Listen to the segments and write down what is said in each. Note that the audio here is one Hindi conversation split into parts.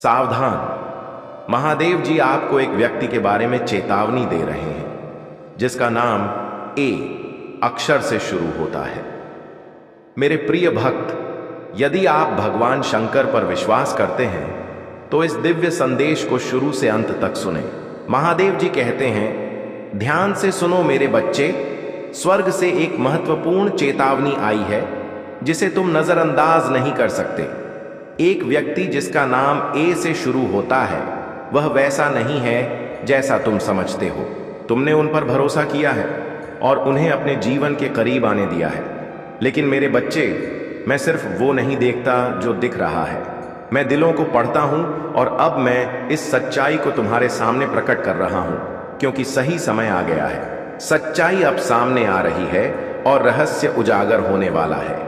सावधान। महादेव जी आपको एक व्यक्ति के बारे में चेतावनी दे रहे हैं जिसका नाम ए अक्षर से शुरू होता है। मेरे प्रिय भक्त, यदि आप भगवान शंकर पर विश्वास करते हैं तो इस दिव्य संदेश को शुरू से अंत तक सुने। महादेव जी कहते हैं, ध्यान से सुनो मेरे बच्चे, स्वर्ग से एक महत्वपूर्ण चेतावनी आई है जिसे तुम नजरअंदाज नहीं कर सकते। एक व्यक्ति जिसका नाम ए से शुरू होता है वह वैसा नहीं है जैसा तुम समझते हो। तुमने उन पर भरोसा किया है और उन्हें अपने जीवन के करीब आने दिया है, लेकिन मेरे बच्चे, मैं सिर्फ वो नहीं देखता जो दिख रहा है, मैं दिलों को पढ़ता हूं और अब मैं इस सच्चाई को तुम्हारे सामने प्रकट कर रहा हूं क्योंकि सही समय आ गया है। सच्चाई अब सामने आ रही है और रहस्य उजागर होने वाला है।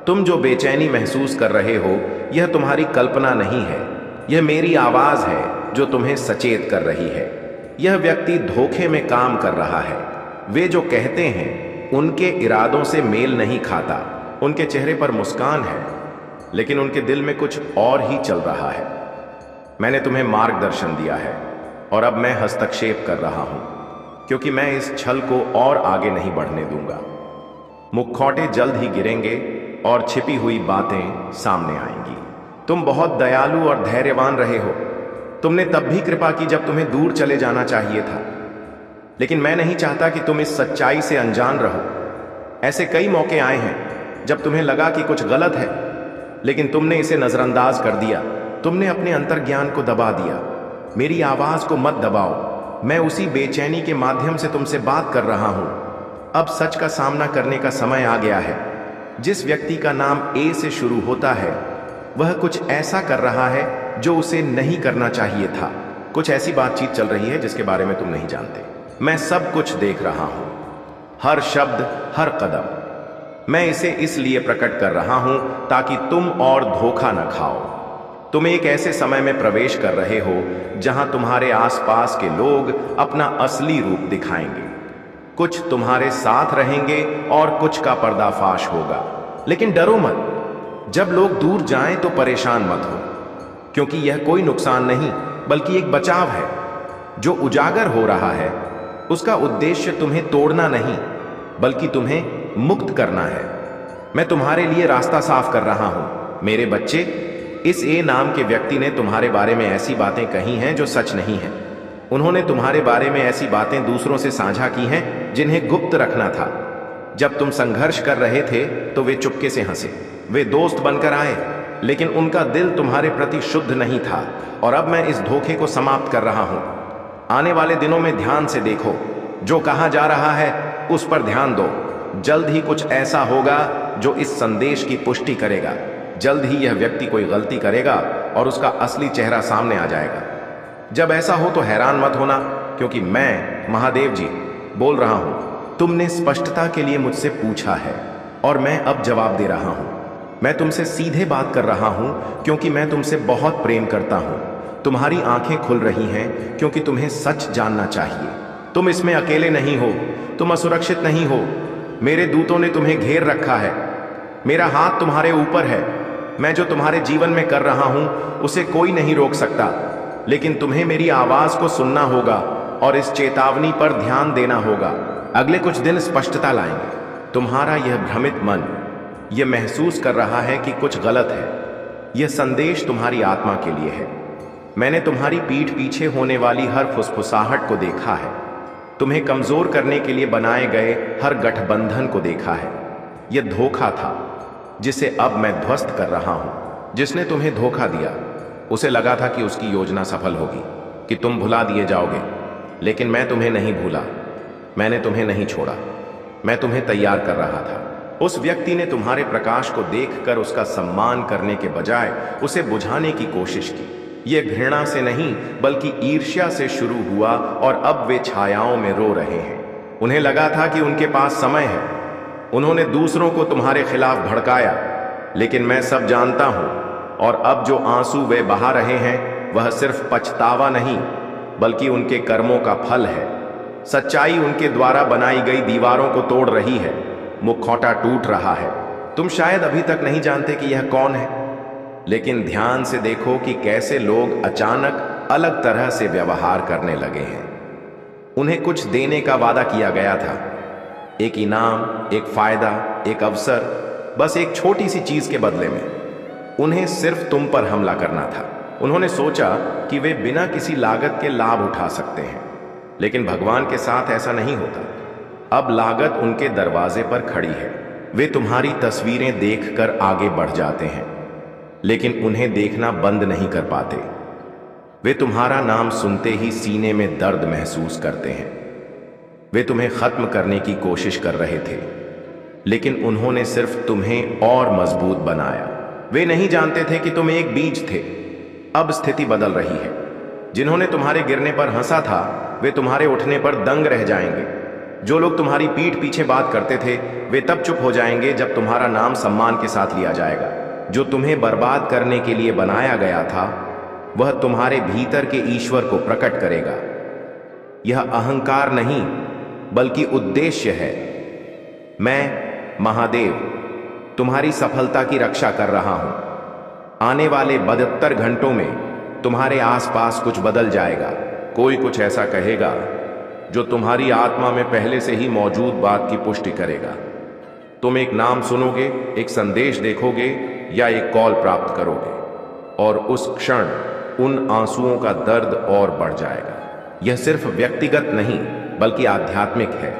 तुम जो बेचैनी महसूस कर रहे हो यह तुम्हारी कल्पना नहीं है, यह मेरी आवाज है जो तुम्हें सचेत कर रही है। यह व्यक्ति धोखे में काम कर रहा है। वे जो कहते हैं उनके इरादों से मेल नहीं खाता। उनके चेहरे पर मुस्कान है लेकिन उनके दिल में कुछ और ही चल रहा है। मैंने तुम्हें मार्गदर्शन दिया है और अब मैं हस्तक्षेप कर रहा हूं क्योंकि मैं इस छल को और आगे नहीं बढ़ने दूंगा। मुखौटे जल्द ही गिरेंगे और छिपी हुई बातें सामने आएंगी। तुम बहुत दयालु और धैर्यवान रहे हो। तुमने तब भी कृपा की जब तुम्हें दूर चले जाना चाहिए था, लेकिन मैं नहीं चाहता कि तुम इस सच्चाई से अनजान रहो। ऐसे कई मौके आए हैं जब तुम्हें लगा कि कुछ गलत है, लेकिन तुमने इसे नजरअंदाज कर दिया। तुमने अपने अंतर्ज्ञान को दबा दिया। मेरी आवाज को मत दबाओ। मैं उसी बेचैनी के माध्यम से तुमसे बात कर रहा हूं। अब सच का सामना करने का समय आ गया है। जिस व्यक्ति का नाम ए से शुरू होता है वह कुछ ऐसा कर रहा है जो उसे नहीं करना चाहिए था। कुछ ऐसी बातचीत चल रही है जिसके बारे में तुम नहीं जानते। मैं सब कुछ देख रहा हूं, हर शब्द, हर कदम। मैं इसे इसलिए प्रकट कर रहा हूं ताकि तुम और धोखा न खाओ। तुम एक ऐसे समय में प्रवेश कर रहे हो जहां तुम्हारे आसपास के लोग अपना असली रूप दिखाएंगे। कुछ तुम्हारे साथ रहेंगे और कुछ का पर्दाफाश होगा। लेकिन डरो मत। जब लोग दूर जाएं तो परेशान मत हो, क्योंकि यह कोई नुकसान नहीं बल्कि एक बचाव है। जो उजागर हो रहा है उसका उद्देश्य तुम्हें तोड़ना नहीं बल्कि तुम्हें मुक्त करना है। मैं तुम्हारे लिए रास्ता साफ कर रहा हूं। मेरे बच्चे, इस ए नाम के व्यक्ति ने तुम्हारे बारे में ऐसी बातें कही हैं जो सच नहीं है। उन्होंने तुम्हारे बारे में ऐसी बातें दूसरों से साझा की हैं जिन्हें गुप्त रखना था। जब तुम संघर्ष कर रहे थे तो वे चुपके से हंसे। वे दोस्त बनकर आए, लेकिन उनका दिल तुम्हारे प्रति शुद्ध नहीं था। और अब मैं इस धोखे को समाप्त कर रहा हूं। आने वाले दिनों में ध्यान से देखो। जो कहा जा रहा है उस पर ध्यान दो। जल्द ही कुछ ऐसा होगा जो इस संदेश की पुष्टि करेगा। जल्द ही यह व्यक्ति कोई गलती करेगा और उसका असली चेहरा सामने आ जाएगा। जब ऐसा हो तो हैरान मत होना, क्योंकि मैं महादेव जी बोल रहा हूं। तुमने स्पष्टता के लिए मुझसे पूछा है और मैं अब जवाब दे रहा हूं। मैं तुमसे सीधे बात कर रहा हूं क्योंकि मैं तुमसे बहुत प्रेम करता हूं। तुम्हारी आंखें खुल रही हैं क्योंकि तुम्हें सच जानना चाहिए। तुम इसमें अकेले नहीं हो। तुम असुरक्षित नहीं हो। मेरे दूतों ने तुम्हें घेर रखा है। मेरा हाथ तुम्हारे ऊपर है। मैं जो तुम्हारे जीवन में कर रहा हूं उसे कोई नहीं रोक सकता, लेकिन तुम्हें मेरी आवाज को सुनना होगा और इस चेतावनी पर ध्यान देना होगा। अगले कुछ दिन स्पष्टता लाएंगे। तुम्हारा यह भ्रमित मन यह महसूस कर रहा है कि कुछ गलत है। यह संदेश तुम्हारी आत्मा के लिए है। मैंने तुम्हारी पीठ पीछे होने वाली हर फुसफुसाहट को देखा है। तुम्हें कमजोर करने के लिए बनाए गए हर गठबंधन को देखा है। यह धोखा था जिसे अब मैं ध्वस्त कर रहा हूं। जिसने तुम्हें धोखा दिया उसे लगा था कि उसकी योजना सफल होगी, कि तुम भुला दिए जाओगे, लेकिन मैं तुम्हें नहीं भूला। मैंने तुम्हें नहीं छोड़ा। मैं तुम्हें तैयार कर रहा था। उस व्यक्ति ने तुम्हारे प्रकाश को देखकर उसका सम्मान करने के बजाय उसे बुझाने की कोशिश की। यह घृणा से नहीं बल्कि ईर्ष्या से शुरू हुआ और अब वे छायाओं में रो रहे हैं। उन्हें लगा था कि उनके पास समय है। उन्होंने दूसरों को तुम्हारे खिलाफ भड़काया, लेकिन मैं सब जानता हूं। और अब जो आंसू वे बहा रहे हैं वह सिर्फ पछतावा नहीं बल्कि उनके कर्मों का फल है। सच्चाई उनके द्वारा बनाई गई दीवारों को तोड़ रही है। मुखौटा टूट रहा है। तुम शायद अभी तक नहीं जानते कि यह कौन है। लेकिन ध्यान से देखो कि कैसे लोग अचानक अलग तरह से व्यवहार करने लगे हैं। उन्हें कुछ देने का वादा किया गया था, एक इनाम, एक फायदा, एक अवसर, बस एक छोटी सी चीज के बदले में उन्हें सिर्फ तुम पर हमला करना था। उन्होंने सोचा कि वे बिना किसी लागत के लाभ उठा सकते हैं, लेकिन भगवान के साथ ऐसा नहीं होता। अब लागत उनके दरवाजे पर खड़ी है। वे तुम्हारी तस्वीरें देखकर आगे बढ़ जाते हैं, लेकिन उन्हें देखना बंद नहीं कर पाते। वे तुम्हारा नाम सुनते ही सीने में दर्द महसूस करते हैं। वे तुम्हें खत्म करने की कोशिश कर रहे थे, लेकिन उन्होंने सिर्फ तुम्हें और मजबूत बनाया। वे नहीं जानते थे कि तुम एक बीज थे। अब स्थिति बदल रही है। जिन्होंने तुम्हारे गिरने पर हंसा था, वे तुम्हारे उठने पर दंग रह जाएंगे। जो लोग तुम्हारी पीठ पीछे बात करते थे, वे तब चुप हो जाएंगे जब तुम्हारा नाम सम्मान के साथ लिया जाएगा। जो तुम्हें बर्बाद करने के लिए बनाया गया था, वह तुम्हारे भीतर के ईश्वर को प्रकट करेगा। यह अहंकार नहीं, बल्कि उद्देश्य है। मैं महादेव तुम्हारी सफलता की रक्षा कर रहा हूं। आने वाले 72 घंटों में तुम्हारे आसपास कुछ बदल जाएगा। कोई कुछ ऐसा कहेगा जो तुम्हारी आत्मा में पहले से ही मौजूद बात की पुष्टि करेगा। तुम एक नाम सुनोगे, एक संदेश देखोगे या एक कॉल प्राप्त करोगे, और उस क्षण उन आंसुओं का दर्द और बढ़ जाएगा। यह सिर्फ व्यक्तिगत नहीं, बल्कि आध्यात्मिक है,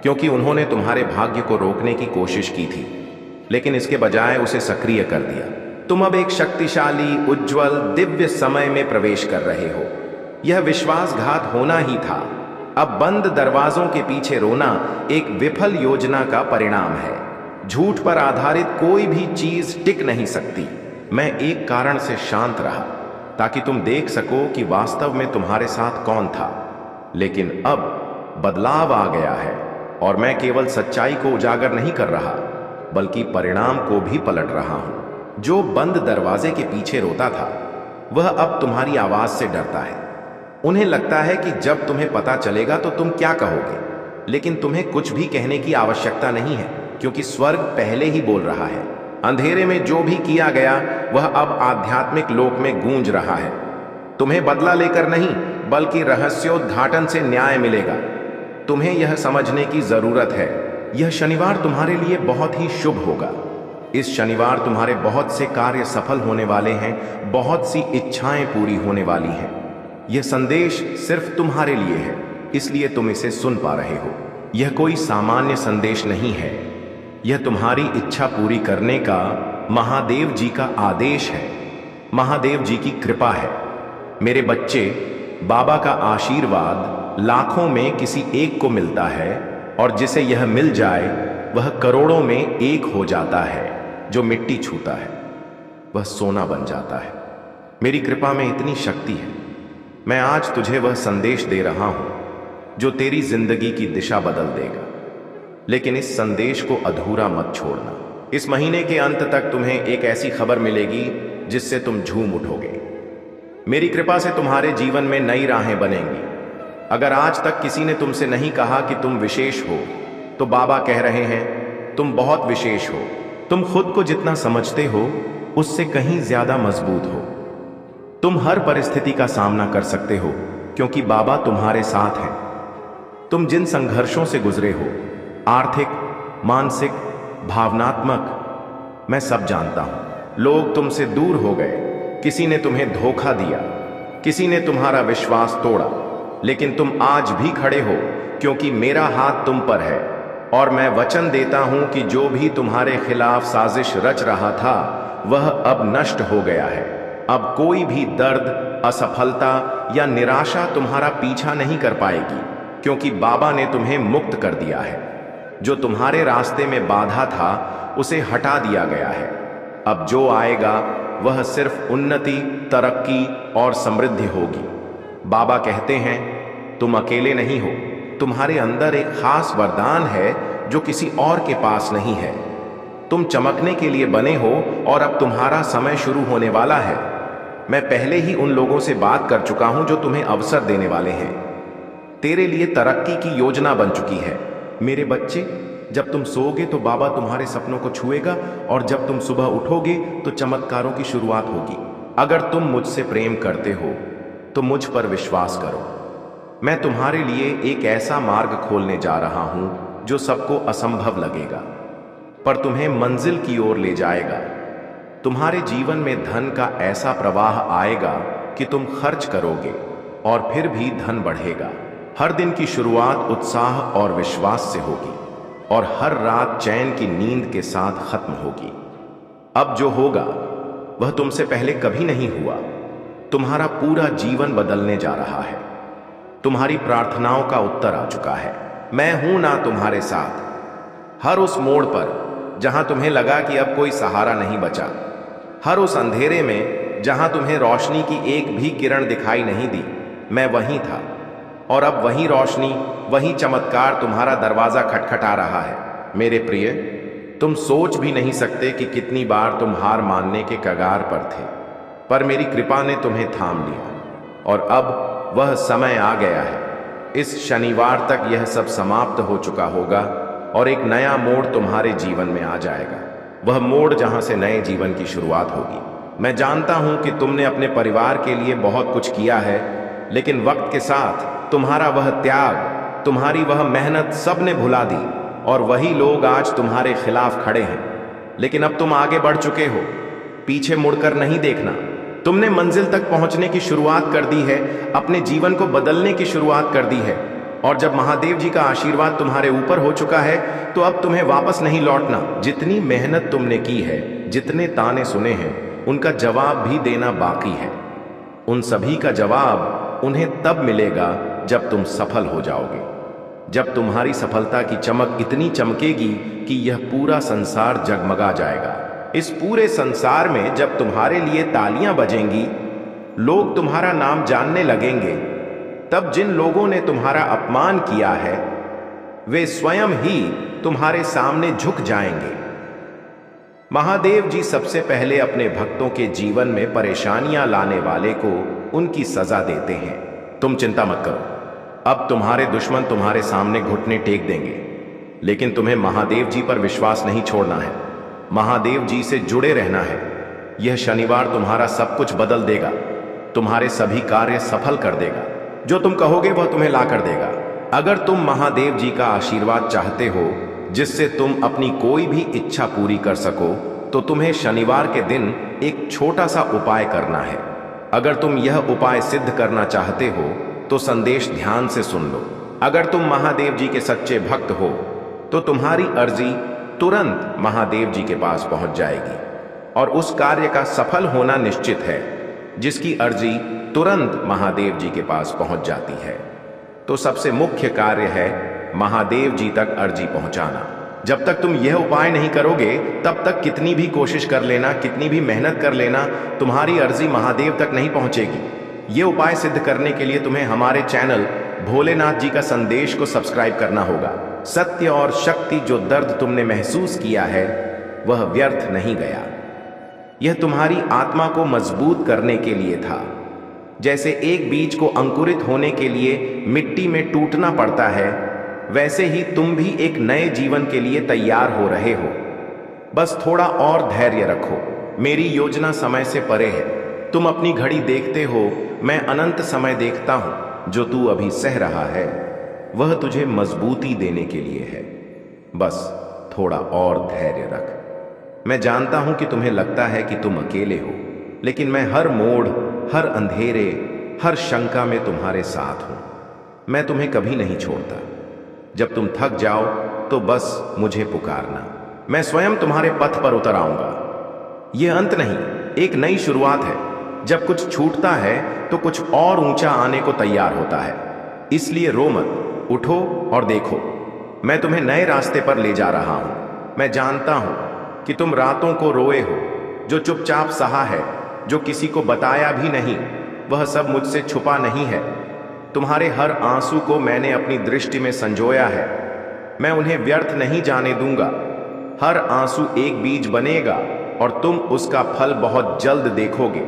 क्योंकि उन्होंने तुम्हारे भाग्य को रोकने की कोशिश की थी, लेकिन इसके बजाय उसे सक्रिय कर दिया। तुम अब एक शक्तिशाली, उज्जवल, दिव्य समय में प्रवेश कर रहे हो। यह विश्वासघात होना ही था। अब बंद दरवाजों के पीछे रोना एक विफल योजना का परिणाम है। झूठ पर आधारित कोई भी चीज टिक नहीं सकती। मैं एक कारण से शांत रहा, ताकि तुम देख सको कि वास्तव में तुम्हारे साथ कौन था। लेकिन अब बदलाव आ गया है, और मैं केवल सच्चाई को उजागर नहीं कर रहा, बल्कि परिणाम को भी पलट रहा हूं। जो बंद दरवाजे के पीछे रोता था, वह अब तुम्हारी आवाज से डरता है। उन्हें लगता है कि जब तुम्हें पता चलेगा तो तुम क्या कहोगे, लेकिन तुम्हें कुछ भी कहने की आवश्यकता नहीं है, क्योंकि स्वर्ग पहले ही बोल रहा है। अंधेरे में जो भी किया गया, वह अब आध्यात्मिक लोक में गूंज रहा है। तुम्हें बदला लेकर नहीं, बल्कि रहस्योद्घाटन से न्याय मिलेगा। तुम्हें यह समझने की जरूरत है, यह शनिवार तुम्हारे लिए बहुत ही शुभ होगा। इस शनिवार तुम्हारे बहुत से कार्य सफल होने वाले हैं, बहुत सी इच्छाएं पूरी होने वाली हैं। यह संदेश सिर्फ तुम्हारे लिए है, इसलिए तुम इसे सुन पा रहे हो। यह कोई सामान्य संदेश नहीं है, यह तुम्हारी इच्छा पूरी करने का महादेव जी का आदेश है, महादेव जी की कृपा है। मेरे बच्चे, बाबा का आशीर्वाद लाखों में किसी एक को मिलता है, और जिसे यह मिल जाए वह करोड़ों में एक हो जाता है। जो मिट्टी छूता है वह सोना बन जाता है। मेरी कृपा में इतनी शक्ति है। मैं आज तुझे वह संदेश दे रहा हूं जो तेरी जिंदगी की दिशा बदल देगा। लेकिन इस संदेश को अधूरा मत छोड़ना। इस महीने के अंत तक तुम्हें एक ऐसी खबर मिलेगी जिससे तुम झूम उठोगे। मेरी कृपा से तुम्हारे जीवन में नई राहें बनेंगी। अगर आज तक किसी ने तुमसे नहीं कहा कि तुम विशेष हो, तो बाबा कह रहे हैं तुम बहुत विशेष हो। तुम खुद को जितना समझते हो उससे कहीं ज्यादा मजबूत हो। तुम हर परिस्थिति का सामना कर सकते हो, क्योंकि बाबा तुम्हारे साथ हैं। तुम जिन संघर्षों से गुजरे हो, आर्थिक, मानसिक, भावनात्मक, मैं सब जानता हूं। लोग तुमसे दूर हो गए, किसी ने तुम्हें धोखा दिया, किसी ने तुम्हारा विश्वास तोड़ा, लेकिन तुम आज भी खड़े हो, क्योंकि मेरा हाथ तुम पर है। और मैं वचन देता हूं कि जो भी तुम्हारे खिलाफ साजिश रच रहा था, वह अब नष्ट हो गया है। अब कोई भी दर्द, असफलता या निराशा तुम्हारा पीछा नहीं कर पाएगी, क्योंकि बाबा ने तुम्हें मुक्त कर दिया है। जो तुम्हारे रास्ते में बाधा था, उसे हटा दिया गया है। अब जो आएगा वह सिर्फ उन्नति, तरक्की और समृद्धि होगी। बाबा कहते हैं तुम अकेले नहीं हो। तुम्हारे अंदर एक खास वरदान है जो किसी और के पास नहीं है। तुम चमकने के लिए बने हो, और अब तुम्हारा समय शुरू होने वाला है। मैं पहले ही उन लोगों से बात कर चुका हूं जो तुम्हें अवसर देने वाले हैं। तेरे लिए तरक्की की योजना बन चुकी है। मेरे बच्चे, जब तुम सोओगे तो बाबा तुम्हारे सपनों को छुएगा, और जब तुम सुबह उठोगे तो चमत्कारों की शुरुआत होगी। अगर तुम मुझसे प्रेम करते हो तो मुझ पर विश्वास करो। मैं तुम्हारे लिए एक ऐसा मार्ग खोलने जा रहा हूं जो सबको असंभव लगेगा, पर तुम्हें मंजिल की ओर ले जाएगा। तुम्हारे जीवन में धन का ऐसा प्रवाह आएगा कि तुम खर्च करोगे और फिर भी धन बढ़ेगा। हर दिन की शुरुआत उत्साह और विश्वास से होगी, और हर रात चैन की नींद के साथ खत्म होगी। अब जो होगा वह तुमसे पहले कभी नहीं हुआ। तुम्हारा पूरा जीवन बदलने जा रहा है। तुम्हारी प्रार्थनाओं का उत्तर आ चुका है। मैं हूं ना तुम्हारे साथ। हर उस मोड़ पर जहां तुम्हें लगा कि अब कोई सहारा नहीं बचा, हर उस अंधेरे में जहां तुम्हें रोशनी की एक भी किरण दिखाई नहीं दी, मैं वहीं था। और अब वही रोशनी, वही चमत्कार तुम्हारा दरवाजा खटखटा रहा है। मेरे प्रिय, तुम सोच भी नहीं सकते कि कितनी बार तुम हार मानने के कगार पर थे, पर मेरी कृपा ने तुम्हें थाम लिया, और अब वह समय आ गया है। इस शनिवार तक यह सब समाप्त हो चुका होगा और एक नया मोड़ तुम्हारे जीवन में आ जाएगा। वह मोड़ जहां से नए जीवन की शुरुआत होगी। मैं जानता हूं कि तुमने अपने परिवार के लिए बहुत कुछ किया है, लेकिन वक्त के साथ तुम्हारा वह त्याग, तुम्हारी वह मेहनत सब ने भुला दी, और वही लोग आज तुम्हारे खिलाफ खड़े हैं। लेकिन अब तुम आगे बढ़ चुके हो। पीछे मुड़कर नहीं देखना। तुमने मंजिल तक पहुंचने की शुरुआत कर दी है, अपने जीवन को बदलने की शुरुआत कर दी है। और जब महादेव जी का आशीर्वाद तुम्हारे ऊपर हो चुका है, तो अब तुम्हें वापस नहीं लौटना। जितनी मेहनत तुमने की है, जितने ताने सुने हैं, उनका जवाब भी देना बाकी है। उन सभी का जवाब उन्हें तब मिलेगा जब तुम सफल हो जाओगे। जब तुम्हारी सफलता की चमक इतनी चमकेगी कि यह पूरा संसार जगमगा जाएगा। इस पूरे संसार में जब तुम्हारे लिए तालियां बजेंगी, लोग तुम्हारा नाम जानने लगेंगे, तब जिन लोगों ने तुम्हारा अपमान किया है, वे स्वयं ही तुम्हारे सामने झुक जाएंगे। महादेव जी सबसे पहले अपने भक्तों के जीवन में परेशानियां लाने वाले को उनकी सजा देते हैं। तुम चिंता मत करो, अब तुम्हारे दुश्मन तुम्हारे सामने घुटने टेक देंगे, लेकिन तुम्हें महादेव जी पर विश्वास नहीं छोड़ना है। महादेव जी से जुड़े रहना है। यह शनिवार तुम्हारा सब कुछ बदल देगा, तुम्हारे सभी कार्य सफल कर देगा। जो तुम कहोगे वह तुम्हें ला कर देगा। अगर तुम महादेव जी का आशीर्वाद चाहते हो, जिससे तुम अपनी कोई भी इच्छा पूरी कर सको, तो तुम्हें शनिवार के दिन एक छोटा सा उपाय करना है। अगर तुम यह उपाय सिद्ध करना चाहते हो तो संदेश ध्यान से सुन लो। अगर तुम महादेव जी के सच्चे भक्त हो तो तुम्हारी अर्जी तुरंत महादेव जी के पास पहुंच जाएगी, और उस कार्य का सफल होना निश्चित है जिसकी अर्जी तुरंत महादेव जी के पास पहुंच जाती है। तो सबसे मुख्य कार्य है महादेव जी तक अर्जी पहुंचाना। जब तक तुम यह उपाय नहीं करोगे, तब तक कितनी भी कोशिश कर लेना, कितनी भी मेहनत कर लेना, तुम्हारी अर्जी महादेव तक नहीं पहुंचेगी। यह उपाय सिद्ध करने के लिए तुम्हें हमारे चैनल भोलेनाथ जी का संदेश को सब्सक्राइब करना होगा। सत्य और शक्ति, जो दर्द तुमने महसूस किया है वह व्यर्थ नहीं गया। यह तुम्हारी आत्मा को मजबूत करने के लिए था। जैसे एक बीज को अंकुरित होने के लिए मिट्टी में टूटना पड़ता है, वैसे ही तुम भी एक नए जीवन के लिए तैयार हो रहे हो। बस थोड़ा और धैर्य रखो। मेरी योजना समय से परे है। तुम अपनी घड़ी देखते हो, मैं अनंत समय देखता हूं। जो तू अभी सह रहा है वह तुझे मजबूती देने के लिए है। बस थोड़ा और धैर्य रख। मैं जानता हूं कि तुम्हें लगता है कि तुम अकेले हो, लेकिन मैं हर मोड़, हर अंधेरे, हर शंका में तुम्हारे साथ हूं। मैं तुम्हें कभी नहीं छोड़ता। जब तुम थक जाओ तो बस मुझे पुकारना। मैं स्वयं तुम्हारे पथ पर उतर आऊंगा। यह अंत नहीं, एक नई शुरुआत है। जब कुछ छूटता है तो कुछ और ऊंचा आने को तैयार होता है। इसलिए रो मत, उठो और देखो। मैं तुम्हें नए रास्ते पर ले जा रहा हूं। मैं जानता हूं कि तुम रातों को रोए हो, जो चुपचाप सहा है, जो किसी को बताया भी नहीं। वह सब मुझसे छुपा नहीं है। तुम्हारे हर आंसू को मैंने अपनी दृष्टि में संजोया है। मैं उन्हें व्यर्थ नहीं जाने दूंगा। हर आंसू एक बीज बनेगा और तुम उसका फल बहुत जल्द देखोगे।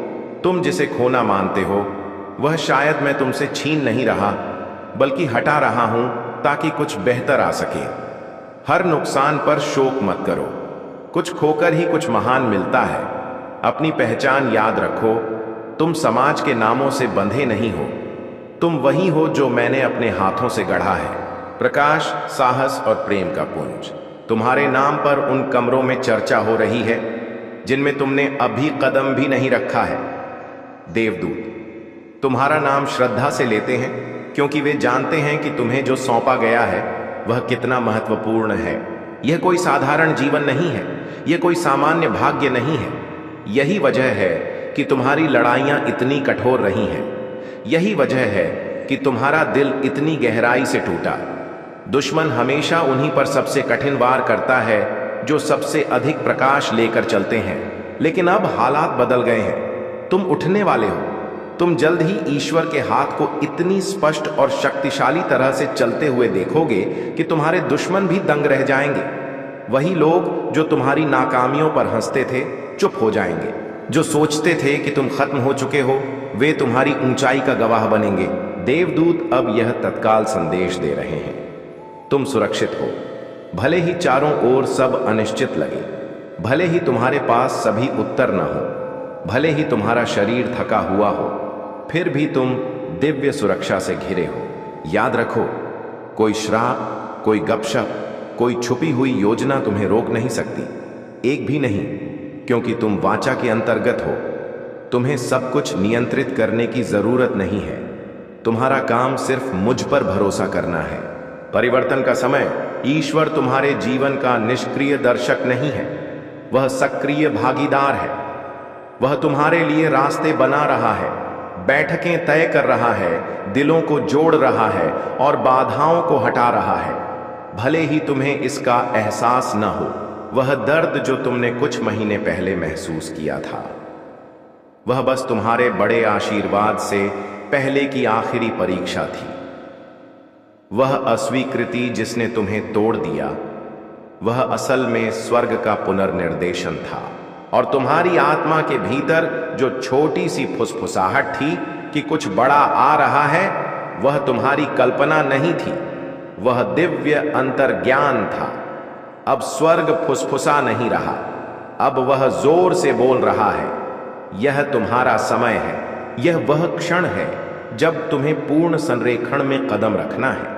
तुम जिसे खोना मानते हो, वह शायद मैं तुमसे छीन नहीं रहा, बल्कि हटा रहा हूं ताकि कुछ बेहतर आ सके। हर नुकसान पर शोक मत करो। कुछ खोकर ही कुछ महान मिलता है। अपनी पहचान याद रखो। तुम समाज के नामों से बंधे नहीं हो। तुम वही हो जो मैंने अपने हाथों से गढ़ा है। प्रकाश, साहस और प्रेम का पुंज। तुम्हारे नाम पर उन कमरों में चर्चा हो रही है जिनमें तुमने अभी कदम भी नहीं रखा है। देवदूत तुम्हारा नाम श्रद्धा से लेते हैं, क्योंकि वे जानते हैं कि तुम्हें जो सौंपा गया है वह कितना महत्वपूर्ण है। यह कोई साधारण जीवन नहीं है, यह कोई सामान्य भाग्य नहीं है। यही वजह है कि तुम्हारी लड़ाइयां इतनी कठोर रही हैं। यही वजह है कि तुम्हारा दिल इतनी गहराई से टूटा। दुश्मन हमेशा उन्हीं पर सबसे कठिन वार करता है जो सबसे अधिक प्रकाश लेकर चलते हैं। लेकिन अब हालात बदल गए हैं। तुम उठने वाले हो। तुम जल्द ही ईश्वर के हाथ को इतनी स्पष्ट और शक्तिशाली तरह से चलते हुए देखोगे कि तुम्हारे दुश्मन भी दंग रह जाएंगे। वही लोग जो तुम्हारी नाकामियों पर हंसते थे चुप हो जाएंगे। जो सोचते थे कि तुम खत्म हो चुके हो, वे तुम्हारी ऊंचाई का गवाह बनेंगे। देवदूत अब यह तत्काल संदेश दे रहे हैं, तुम सुरक्षित हो। भले ही चारों ओर सब अनिश्चित लगे, भले ही तुम्हारे पास सभी उत्तर न हो, भले ही तुम्हारा शरीर थका हुआ हो, फिर भी तुम दिव्य सुरक्षा से घिरे हो। याद रखो, कोई श्राप, कोई गपशप, कोई छुपी हुई योजना तुम्हें रोक नहीं सकती, एक भी नहीं, क्योंकि तुम वाचा के अंतर्गत हो। तुम्हें सब कुछ नियंत्रित करने की जरूरत नहीं है। तुम्हारा काम सिर्फ मुझ पर भरोसा करना है। परिवर्तन का समय, ईश्वर तुम्हारे जीवन का निष्क्रिय दर्शक नहीं है, वह सक्रिय भागीदार है। वह तुम्हारे लिए रास्ते बना रहा है, बैठकें तय कर रहा है, दिलों को जोड़ रहा है और बाधाओं को हटा रहा है। भले ही तुम्हें इसका एहसास न हो, वह दर्द जो तुमने कुछ महीने पहले महसूस किया था, वह बस तुम्हारे बड़े आशीर्वाद से पहले की आखिरी परीक्षा थी। वह अस्वीकृति जिसने तुम्हें तोड़ दिया, वह असल में स्वर्ग का पुनर्निर्देशन था। और तुम्हारी आत्मा के भीतर जो छोटी सी फुसफुसाहट थी कि कुछ बड़ा आ रहा है, वह तुम्हारी कल्पना नहीं थी, वह दिव्य अंतर्ज्ञान था। अब स्वर्ग फुसफुसा नहीं रहा, अब वह जोर से बोल रहा है, यह तुम्हारा समय है। यह वह क्षण है जब तुम्हें पूर्ण संरेखण में कदम रखना है।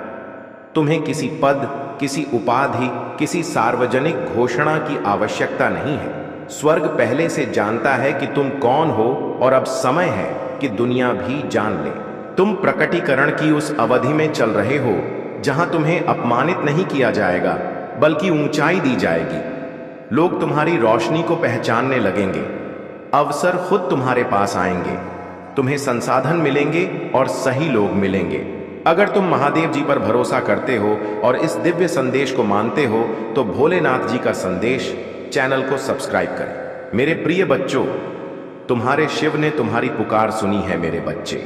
तुम्हें किसी पद, किसी उपाधि, किसी सार्वजनिक घोषणा की आवश्यकता नहीं है। स्वर्ग पहले से जानता है कि तुम कौन हो और अब समय है कि दुनिया भी जान ले। तुम प्रकटीकरण की उस अवधि में चल रहे हो जहां तुम्हें अपमानित नहीं किया जाएगा, बल्कि ऊंचाई दी जाएगी। लोग तुम्हारी रोशनी को पहचानने लगेंगे। अवसर खुद तुम्हारे पास आएंगे। तुम्हें संसाधन मिलेंगे और सही लोग मिलेंगे। अगर तुम महादेव जी पर भरोसा करते हो और इस दिव्य संदेश को मानते हो तो भोलेनाथ जी का संदेश चैनल को सब्सक्राइब करें। मेरे प्रिय बच्चों, तुम्हारे शिव ने तुम्हारी पुकार सुनी है। मेरे बच्चे,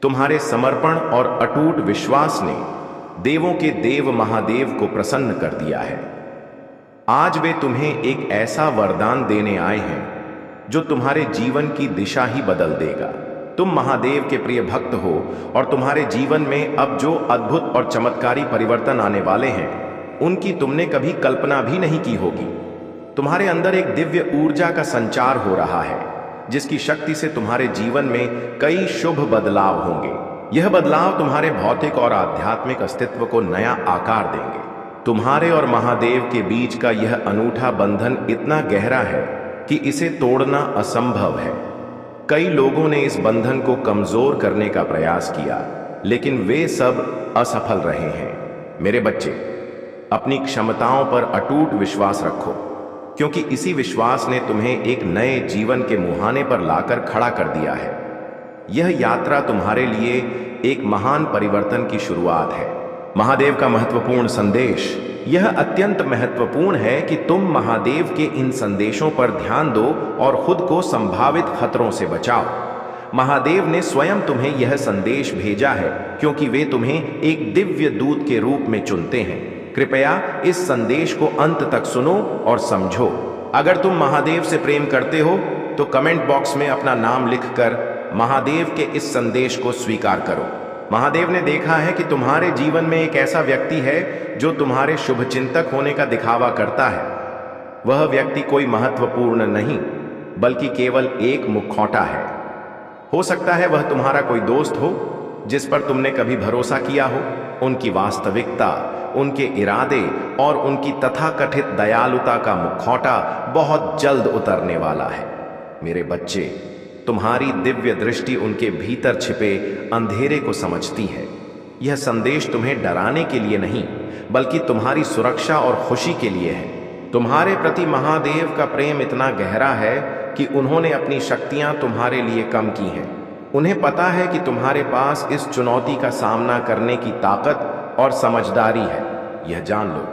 तुम्हारे समर्पण और अटूट विश्वास ने देवों के देव महादेव को प्रसन्न कर दिया है। आज वे तुम्हें एक ऐसा वरदान देने आए हैं जो तुम्हारे जीवन की दिशा ही बदल देगा। तुम महादेव के प्रिय भक्त हो और तुम्हारे जीवन में अब जो अद्भुत और चमत्कारी परिवर्तन आने वाले हैं, उनकी तुमने कभी कल्पना भी नहीं की होगी। तुम्हारे अंदर एक दिव्य ऊर्जा का संचार हो रहा है, जिसकी शक्ति से तुम्हारे जीवन में कई शुभ बदलाव होंगे। यह बदलाव तुम्हारे भौतिक और आध्यात्मिक अस्तित्व को नया आकार देंगे। तुम्हारे और महादेव के बीच का यह अनूठा बंधन इतना गहरा है कि इसे तोड़ना असंभव है। कई लोगों ने इस बंधन को कमजोर करने का प्रयास किया, लेकिन वे सब असफल रहे हैं। मेरे बच्चे, अपनी क्षमताओं पर अटूट विश्वास रखो, क्योंकि इसी विश्वास ने तुम्हें एक नए जीवन के मुहाने पर लाकर खड़ा कर दिया है। यह यात्रा तुम्हारे लिए एक महान परिवर्तन की शुरुआत है। महादेव का महत्वपूर्ण संदेश यह अत्यंत महत्वपूर्ण है कि तुम महादेव के इन संदेशों पर ध्यान दो और खुद को संभावित खतरों से बचाओ। महादेव ने स्वयं तुम्हें यह संदेश भेजा है, क्योंकि वे तुम्हें एक दिव्य दूत के रूप में चुनते हैं। कृपया इस संदेश को अंत तक सुनो और समझो। अगर तुम महादेव से प्रेम करते हो तो कमेंट बॉक्स में अपना नाम लिखकर महादेव के इस संदेश को स्वीकार करो। महादेव ने देखा है कि तुम्हारे जीवन में एक ऐसा व्यक्ति है जो तुम्हारे शुभचिंतक होने का दिखावा करता है। वह व्यक्ति कोई महत्वपूर्ण नहीं, बल्कि केवल एक मुखौटा है। हो सकता है वह तुम्हारा कोई दोस्त हो जिस पर तुमने कभी भरोसा किया हो। उनकी वास्तविकता, उनके इरादे और उनकी तथाकथित दयालुता का मुखौटा बहुत जल्द उतरने वाला है। मेरे बच्चे, तुम्हारी दिव्य दृष्टि उनके भीतर छिपे अंधेरे को समझती है। यह संदेश तुम्हें डराने के लिए नहीं, बल्कि तुम्हारी सुरक्षा और खुशी के लिए है। तुम्हारे प्रति महादेव का प्रेम इतना गहरा है कि उन्होंने अपनी शक्तियां तुम्हारे लिए कम की हैं। उन्हें पता है कि तुम्हारे पास इस चुनौती का सामना करने की ताकत और समझदारी है। यह जान लो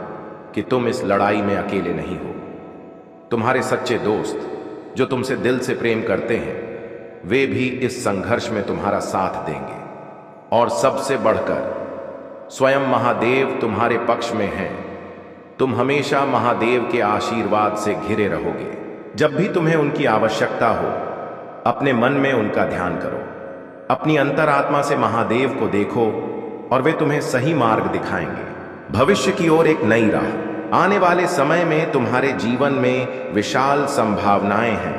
कि तुम इस लड़ाई में अकेले नहीं हो। तुम्हारे सच्चे दोस्त जो तुमसे दिल से प्रेम करते हैं, वे भी इस संघर्ष में तुम्हारा साथ देंगे। और सबसे बढ़कर स्वयं महादेव तुम्हारे पक्ष में हैं। तुम हमेशा महादेव के आशीर्वाद से घिरे रहोगे। जब भी तुम्हें उनकी आवश्यकता हो, अपने मन में उनका ध्यान करो। अपनी अंतरात्मा से महादेव को देखो और वे तुम्हें सही मार्ग दिखाएंगे, भविष्य की ओर एक नई राह। आने वाले समय में तुम्हारे जीवन में विशाल संभावनाएं हैं।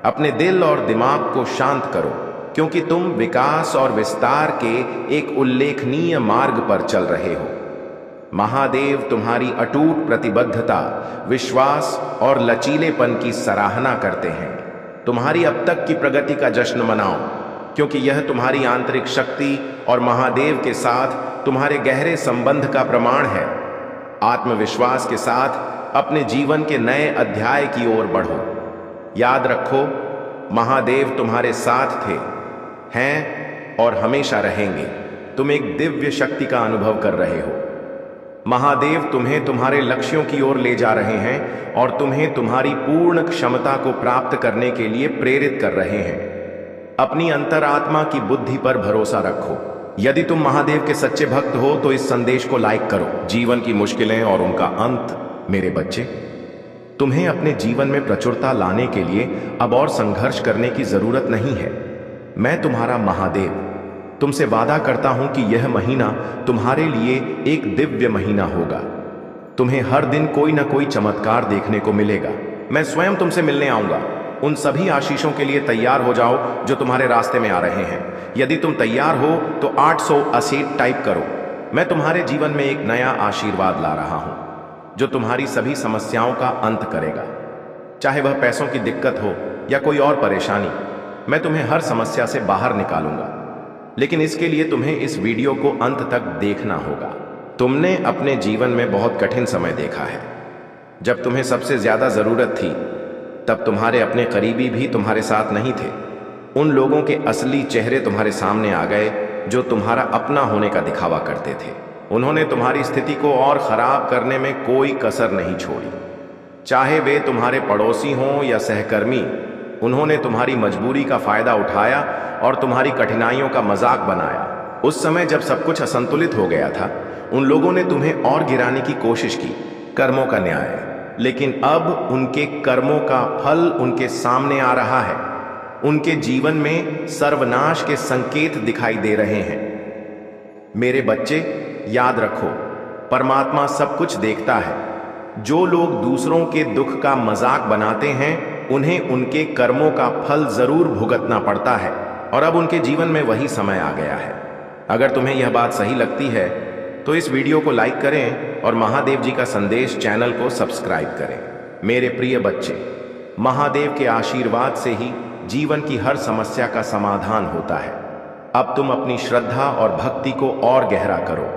अपने दिल और दिमाग को शांत करो, क्योंकि तुम विकास और विस्तार के एक उल्लेखनीय मार्ग पर चल रहे हो। महादेव तुम्हारी अटूट प्रतिबद्धता, विश्वास और लचीलेपन की सराहना करते हैं। तुम्हारी अब तक की प्रगति का जश्न मनाओ, क्योंकि यह तुम्हारी आंतरिक शक्ति और महादेव के साथ तुम्हारे गहरे संबंध का प्रमाण है। आत्मविश्वास के साथ अपने जीवन के नए अध्याय की ओर बढ़ो। याद रखो, महादेव तुम्हारे साथ थे, हैं और हमेशा रहेंगे। तुम एक दिव्य शक्ति का अनुभव कर रहे हो। महादेव तुम्हें तुम्हारे लक्ष्यों की ओर ले जा रहे हैं और तुम्हें तुम्हारी पूर्ण क्षमता को प्राप्त करने के लिए प्रेरित कर रहे हैं। अपनी अंतरात्मा की बुद्धि पर भरोसा रखो। यदि तुम महादेव के सच्चे भक्त हो तो इस संदेश को लाइक करो। जीवन की मुश्किलें और उनका अंत। मेरे बच्चे, तुम्हें अपने जीवन में प्रचुरता लाने के लिए अब और संघर्ष करने की जरूरत नहीं है। मैं तुम्हारा महादेव तुमसे वादा करता हूं कि यह महीना तुम्हारे लिए एक दिव्य महीना होगा। तुम्हें हर दिन कोई ना कोई चमत्कार देखने को मिलेगा। मैं स्वयं तुमसे मिलने आऊंगा। उन सभी आशीषों के लिए तैयार हो जाओ जो तुम्हारे रास्ते में आ रहे हैं। यदि तुम तैयार हो तो 880 टाइप करो। मैं तुम्हारे जीवन में एक नया आशीर्वाद ला रहा हूं जो तुम्हारी सभी समस्याओं का अंत करेगा। चाहे वह पैसों की दिक्कत हो या कोई और परेशानी, मैं तुम्हें हर समस्या से बाहर निकालूंगा। लेकिन इसके लिए तुम्हें इस वीडियो को अंत तक देखना होगा। तुमने अपने जीवन में बहुत कठिन समय देखा है। जब तुम्हें सबसे ज्यादा जरूरत थी, तब तुम्हारे अपने करीबी भी तुम्हारे साथ नहीं थे। उन लोगों के असली चेहरे तुम्हारे सामने आ गए जो तुम्हारा अपना होने का दिखावा करते थे। उन्होंने तुम्हारी स्थिति को और खराब करने में कोई कसर नहीं छोड़ी। चाहे वे तुम्हारे पड़ोसी हों या सहकर्मी, उन्होंने तुम्हारी मजबूरी का फायदा उठाया और तुम्हारी कठिनाइयों का मजाक बनाया। उस समय जब सब कुछ असंतुलित हो गया था, उन लोगों ने तुम्हें और गिराने की कोशिश की। कर्मों का न्याय। लेकिन अब उनके कर्मों का फल उनके सामने आ रहा है। उनके जीवन में सर्वनाश के संकेत दिखाई दे रहे हैं। मेरे बच्चे, याद रखो, परमात्मा सब कुछ देखता है। जो लोग दूसरों के दुख का मजाक बनाते हैं, उन्हें उनके कर्मों का फल जरूर भुगतना पड़ता है। और अब उनके जीवन में वही समय आ गया है। अगर तुम्हें यह बात सही लगती है तो इस वीडियो को लाइक करें और महादेव जी का संदेश चैनल को सब्सक्राइब करें। मेरे प्रिय बच्चे, महादेव के आशीर्वाद से ही जीवन की हर समस्या का समाधान होता है। अब तुम अपनी श्रद्धा और भक्ति को और गहरा करो।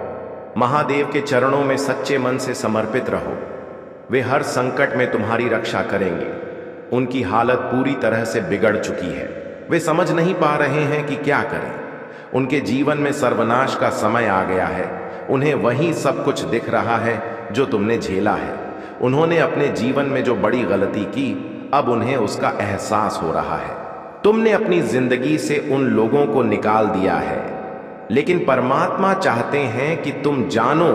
महादेव के चरणों में सच्चे मन से समर्पित रहो। वे हर संकट में तुम्हारी रक्षा करेंगे। उनकी हालत पूरी तरह से बिगड़ चुकी है। वे समझ नहीं पा रहे हैं कि क्या करें। उनके जीवन में सर्वनाश का समय आ गया है। उन्हें वही सब कुछ दिख रहा है जो तुमने झेला है। उन्होंने अपने जीवन में जो बड़ी गलती की, अब उन्हें उसका एहसास हो रहा है। तुमने अपनी जिंदगी से उन लोगों को निकाल दिया है, लेकिन परमात्मा चाहते हैं कि तुम जानो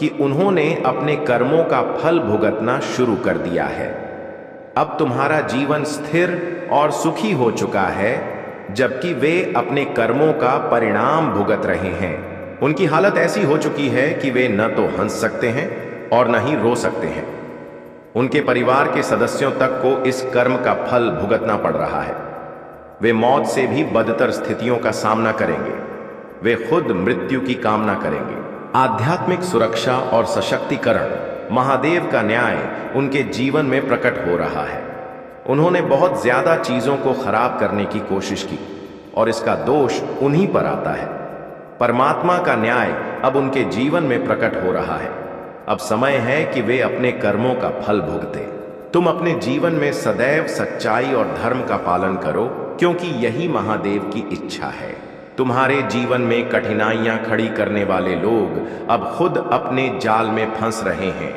कि उन्होंने अपने कर्मों का फल भुगतना शुरू कर दिया है। अब तुम्हारा जीवन स्थिर और सुखी हो चुका है। जबकि वे अपने कर्मों का परिणाम भुगत रहे हैं। उनकी हालत ऐसी हो चुकी है कि वे न तो हंस सकते हैं और न ही रो सकते हैं। उनके परिवार के सदस्यों तक को इस कर्म का फल भुगतना पड़ रहा है। वे मौत से भी बदतर स्थितियों का सामना करेंगे। वे खुद मृत्यु की कामना करेंगे। आध्यात्मिक सुरक्षा और सशक्तिकरण, महादेव का न्याय उनके जीवन में प्रकट हो रहा है। उन्होंने बहुत ज्यादा चीजों को खराब करने की कोशिश की और इसका दोष उन्हीं पर आता है। परमात्मा का न्याय अब उनके जीवन में प्रकट हो रहा है। अब समय है कि वे अपने कर्मों का फल भुगते। तुम अपने जीवन में सदैव सच्चाई और धर्म का पालन करो, क्योंकि यही महादेव की इच्छा है। तुम्हारे जीवन में कठिनाइयां खड़ी करने वाले लोग अब खुद अपने जाल में फंस रहे हैं।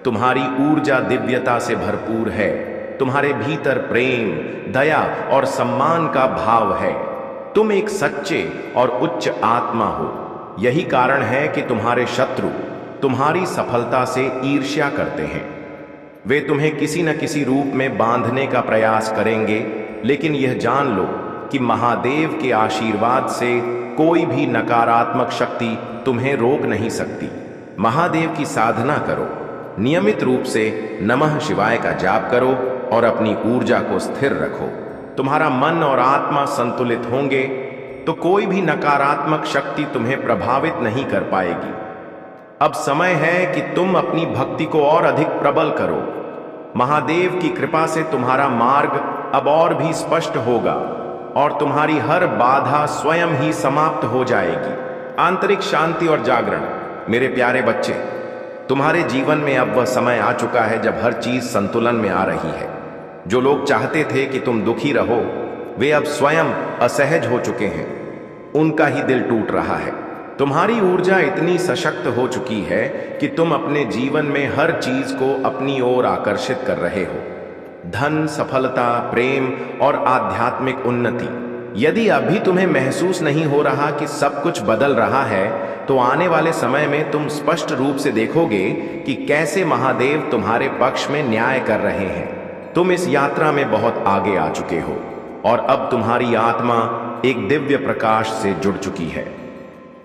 तुम्हारी ऊर्जा दिव्यता से भरपूर है। तुम्हारे भीतर प्रेम, दया और सम्मान का भाव है। तुम एक सच्चे और उच्च आत्मा हो। यही कारण है कि तुम्हारे शत्रु तुम्हारी सफलता से ईर्ष्या करते हैं। वे तुम्हें किसी न किसी रूप में बांधने का प्रयास करेंगे, लेकिन यह जान लो कि महादेव के आशीर्वाद से कोई भी नकारात्मक शक्ति तुम्हें रोक नहीं सकती। महादेव की साधना करो, नियमित रूप से नमः शिवाय का जाप करो और अपनी ऊर्जा को स्थिर रखो। तुम्हारा मन और आत्मा संतुलित होंगे तो कोई भी नकारात्मक शक्ति तुम्हें प्रभावित नहीं कर पाएगी। अब समय है कि तुम अपनी भक्ति को और अधिक प्रबल करो। महादेव की कृपा से तुम्हारा मार्ग अब और भी स्पष्ट होगा और तुम्हारी हर बाधा स्वयं ही समाप्त हो जाएगी। आंतरिक शांति और जागरण। मेरे प्यारे बच्चे, तुम्हारे जीवन में अब वह समय आ चुका है जब हर चीज संतुलन में आ रही है। जो लोग चाहते थे कि तुम दुखी रहो, वे अब स्वयं असहज हो चुके हैं। उनका ही दिल टूट रहा है। तुम्हारी ऊर्जा इतनी सशक्त हो चुकी है कि तुम अपने जीवन में हर चीज को अपनी ओर आकर्षित कर रहे हो। धन, सफलता, प्रेम और आध्यात्मिक उन्नति। यदि अभी तुम्हें महसूस नहीं हो रहा कि सब कुछ बदल रहा है, तो आने वाले समय में तुम स्पष्ट रूप से देखोगे कि कैसे महादेव तुम्हारे पक्ष में न्याय कर रहे हैं। तुम इस यात्रा में बहुत आगे आ चुके हो और अब तुम्हारी आत्मा एक दिव्य प्रकाश से जुड़ चुकी है।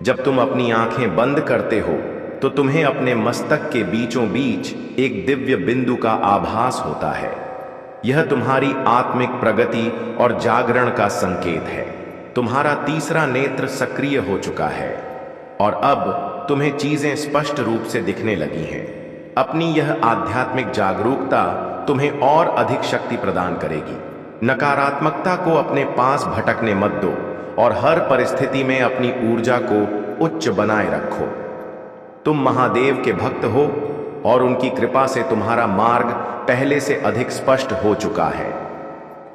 जब तुम अपनी आंखें बंद करते हो तो तुम्हें अपने मस्तक के बीचों बीच एक दिव्य बिंदु का आभास होता है। यह तुम्हारी आत्मिक प्रगति और जागरण का संकेत है। तुम्हारा तीसरा नेत्र सक्रिय हो चुका है और अब तुम्हें चीजें स्पष्ट रूप से दिखने लगी हैं। अपनी यह आध्यात्मिक जागरूकता तुम्हें और अधिक शक्ति प्रदान करेगी। नकारात्मकता को अपने पास भटकने मत दो और हर परिस्थिति में अपनी ऊर्जा को उच्च बनाए रखो। तुम महादेव के भक्त हो और उनकी कृपा से तुम्हारा मार्ग पहले से अधिक स्पष्ट हो चुका है।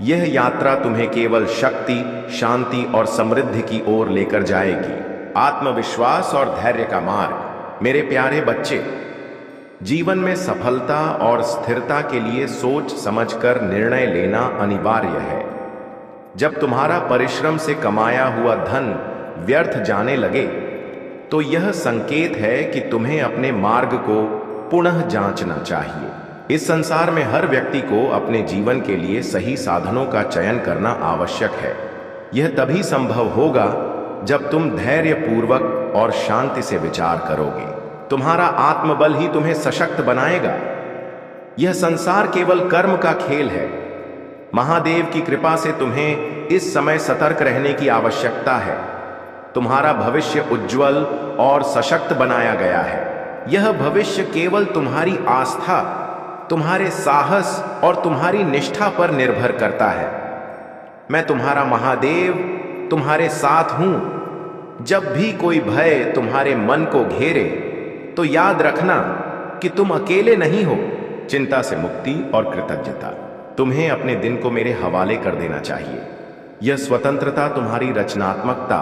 यह यात्रा तुम्हें केवल शक्ति, शांति और समृद्धि की ओर लेकर जाएगी। आत्मविश्वास और धैर्य का मार्ग। मेरे प्यारे बच्चे, जीवन में सफलता और स्थिरता के लिए सोच समझकर निर्णय लेना अनिवार्य है। जब तुम्हारा परिश्रम से कमाया हुआ धन व्यर्थ जाने लगे, तो यह संकेत है कि तुम्हें अपने मार्ग को पुनः जांचना चाहिए। इस संसार में हर व्यक्ति को अपने जीवन के लिए सही साधनों का चयन करना आवश्यक है। यह तभी संभव होगा जब तुम धैर्यपूर्वक और शांति से विचार करोगे। तुम्हारा आत्मबल ही तुम्हें सशक्त बनाएगा। यह संसार केवल कर्म का खेल है। महादेव की कृपा से तुम्हें इस समय सतर्क रहने की आवश्यकता है। तुम्हारा भविष्य उज्जवल और सशक्त बनाया गया है। यह भविष्य केवल तुम्हारी आस्था, तुम्हारे साहस और तुम्हारी निष्ठा पर निर्भर करता है। मैं तुम्हारा महादेव तुम्हारे साथ हूं। जब भी कोई भय तुम्हारे मन को घेरे, तो याद रखना कि तुम अकेले नहीं हो। चिंता से मुक्ति और कृतज्ञता। तुम्हें अपने दिन को मेरे हवाले कर देना चाहिए। यह स्वतंत्रता तुम्हारी रचनात्मकता,